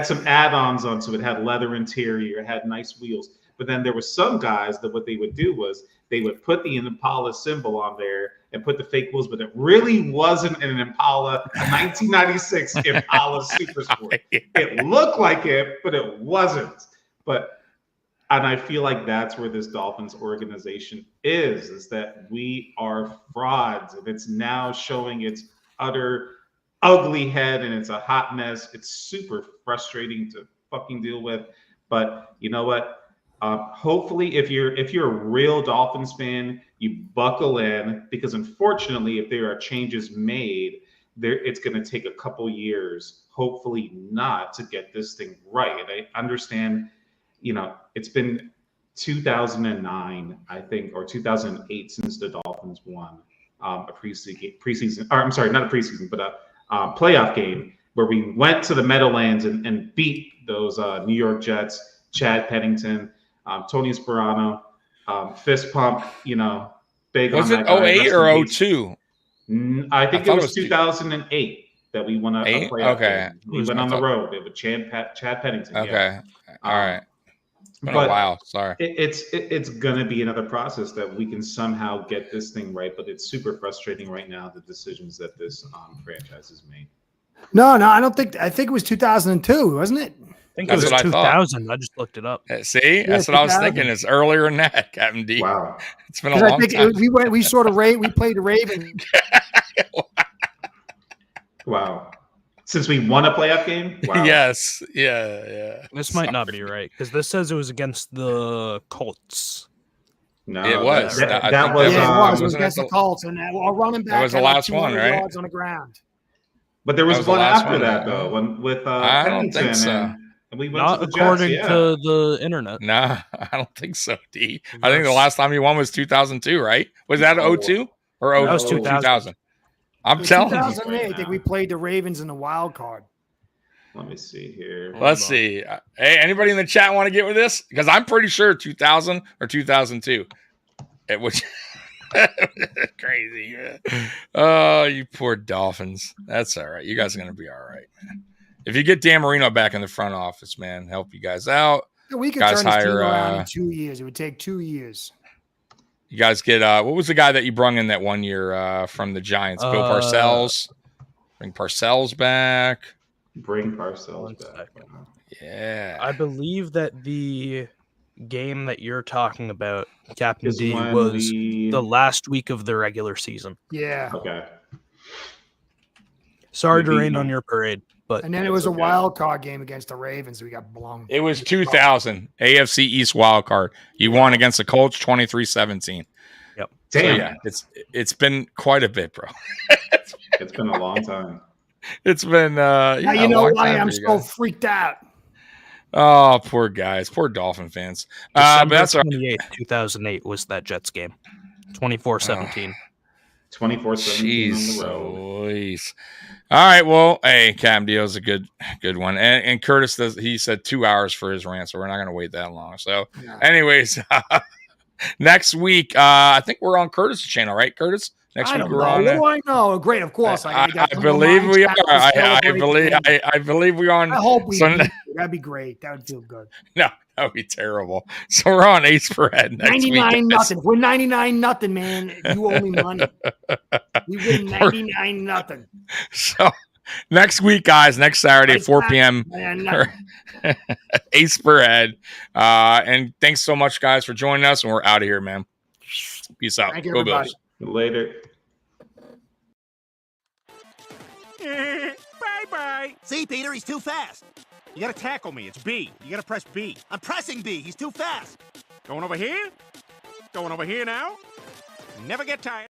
some add-ons onto it. It had leather interior, it had nice wheels. But then there were some guys that what they would do was they would put the Impala symbol on there and put the fake wheels, but it really wasn't an Impala, a 1996 Impala Super Sport. It looked like it, but it wasn't. And I feel like that's where this Dolphins organization is that we are frauds, and it's now showing its utter ugly head, and it's a hot mess. It's super frustrating to fucking deal with. But you know what? Hopefully, if you're a real Dolphins fan, you buckle in, because unfortunately, if there are changes made, it's going to take a couple years, hopefully not, to get this thing right. And I understand, it's been 2009, I think, or 2008 since the Dolphins won a preseason, or I'm sorry, not a preseason, but a playoff game where we went to the Meadowlands and beat those New York Jets, Chad Pennington, Tony Sperano, fist pump, big. Was it 08 or 02? I think it was 2008 that we won a playoff game. We went on the road. It was Chad Pennington. Okay. Yeah. All right. It's been a while. Sorry. It's going to be another process that we can somehow get this thing right, but it's super frustrating right now, the decisions that this franchise has made. No, I don't think. I think it was 2002, wasn't it? I think it was 2000. I just looked it up. See, that's what I was thinking. It's earlier than that, Captain D. Wow, it's been a long time. We played the Ravens. Wow. Since we won a playoff game? Wow. Yes. Yeah. This might not be right, because this says it was against the Colts. No, it was. It was against the Colts, and our running back was the last one, right? Yards on the ground. But there was one after that, though, with I don't think so. And we went not to the according Jets, to the internet. Nah, I don't think so, D. I think the last time he won was 2002, right? Was that 02 or that was 2000? I'm telling you. 2008, I think we played the Ravens in the wild card. Let me see here. Let's see. Hey, anybody in the chat want to get with this? Because I'm pretty sure 2000 or 2002. Which crazy. Yeah. Oh, you poor Dolphins. That's all right. You guys are going to be all right, man. If you get Dan Marino back in the front office, man, help you guys out. We could turn this team around in 2 years. It would take 2 years. You guys get what was the guy that you brung in that one year from the Giants? Bill Parcells. Bring Parcells back. Bring Parcells back. Yeah. I believe that the game that you're talking about, Captain D, was the last week of the regular season. Yeah. Okay. Sorry to rain on your parade. And then it was a wild card game against the Ravens. We got blown. It was 2000 AFC East wild card. You won against the Colts 23-17. Yep. Damn. So, yeah, it's been quite a bit, bro. It's been a long time. It's been now you know why I'm so freaked out. Oh, poor guys, poor Dolphin fans. But that's 28th, 2008 was that Jets game. 24-17. 24-17 on the road. All right. Well, hey, Cam Dio's a good one. And Curtis he said 2 hours for his rant, so we're not going to wait that long. So, anyways, next week, I think we're on Curtis' channel, right, Curtis? Next week we're on. What do I know? Great, of course. I believe we are. I believe we are on. I hope we do. That'd be great. That would feel good. No, that would be terrible. So we're on Ace per Head next 99 week. Nothing. We're 99 nothing, man. You owe me money. We win 99 nothing. So next week, guys, next Saturday at 4 p.m. Ace per Head. And thanks so much, guys, for joining us. And we're out of here, man. Peace out. Thank you, Go everybody. Bills. Later. Bye-bye. See, Peter, he's too fast. You gotta tackle me. It's B. You gotta press B. I'm pressing B. He's too fast. Going over here? Going over here now? Never get tired.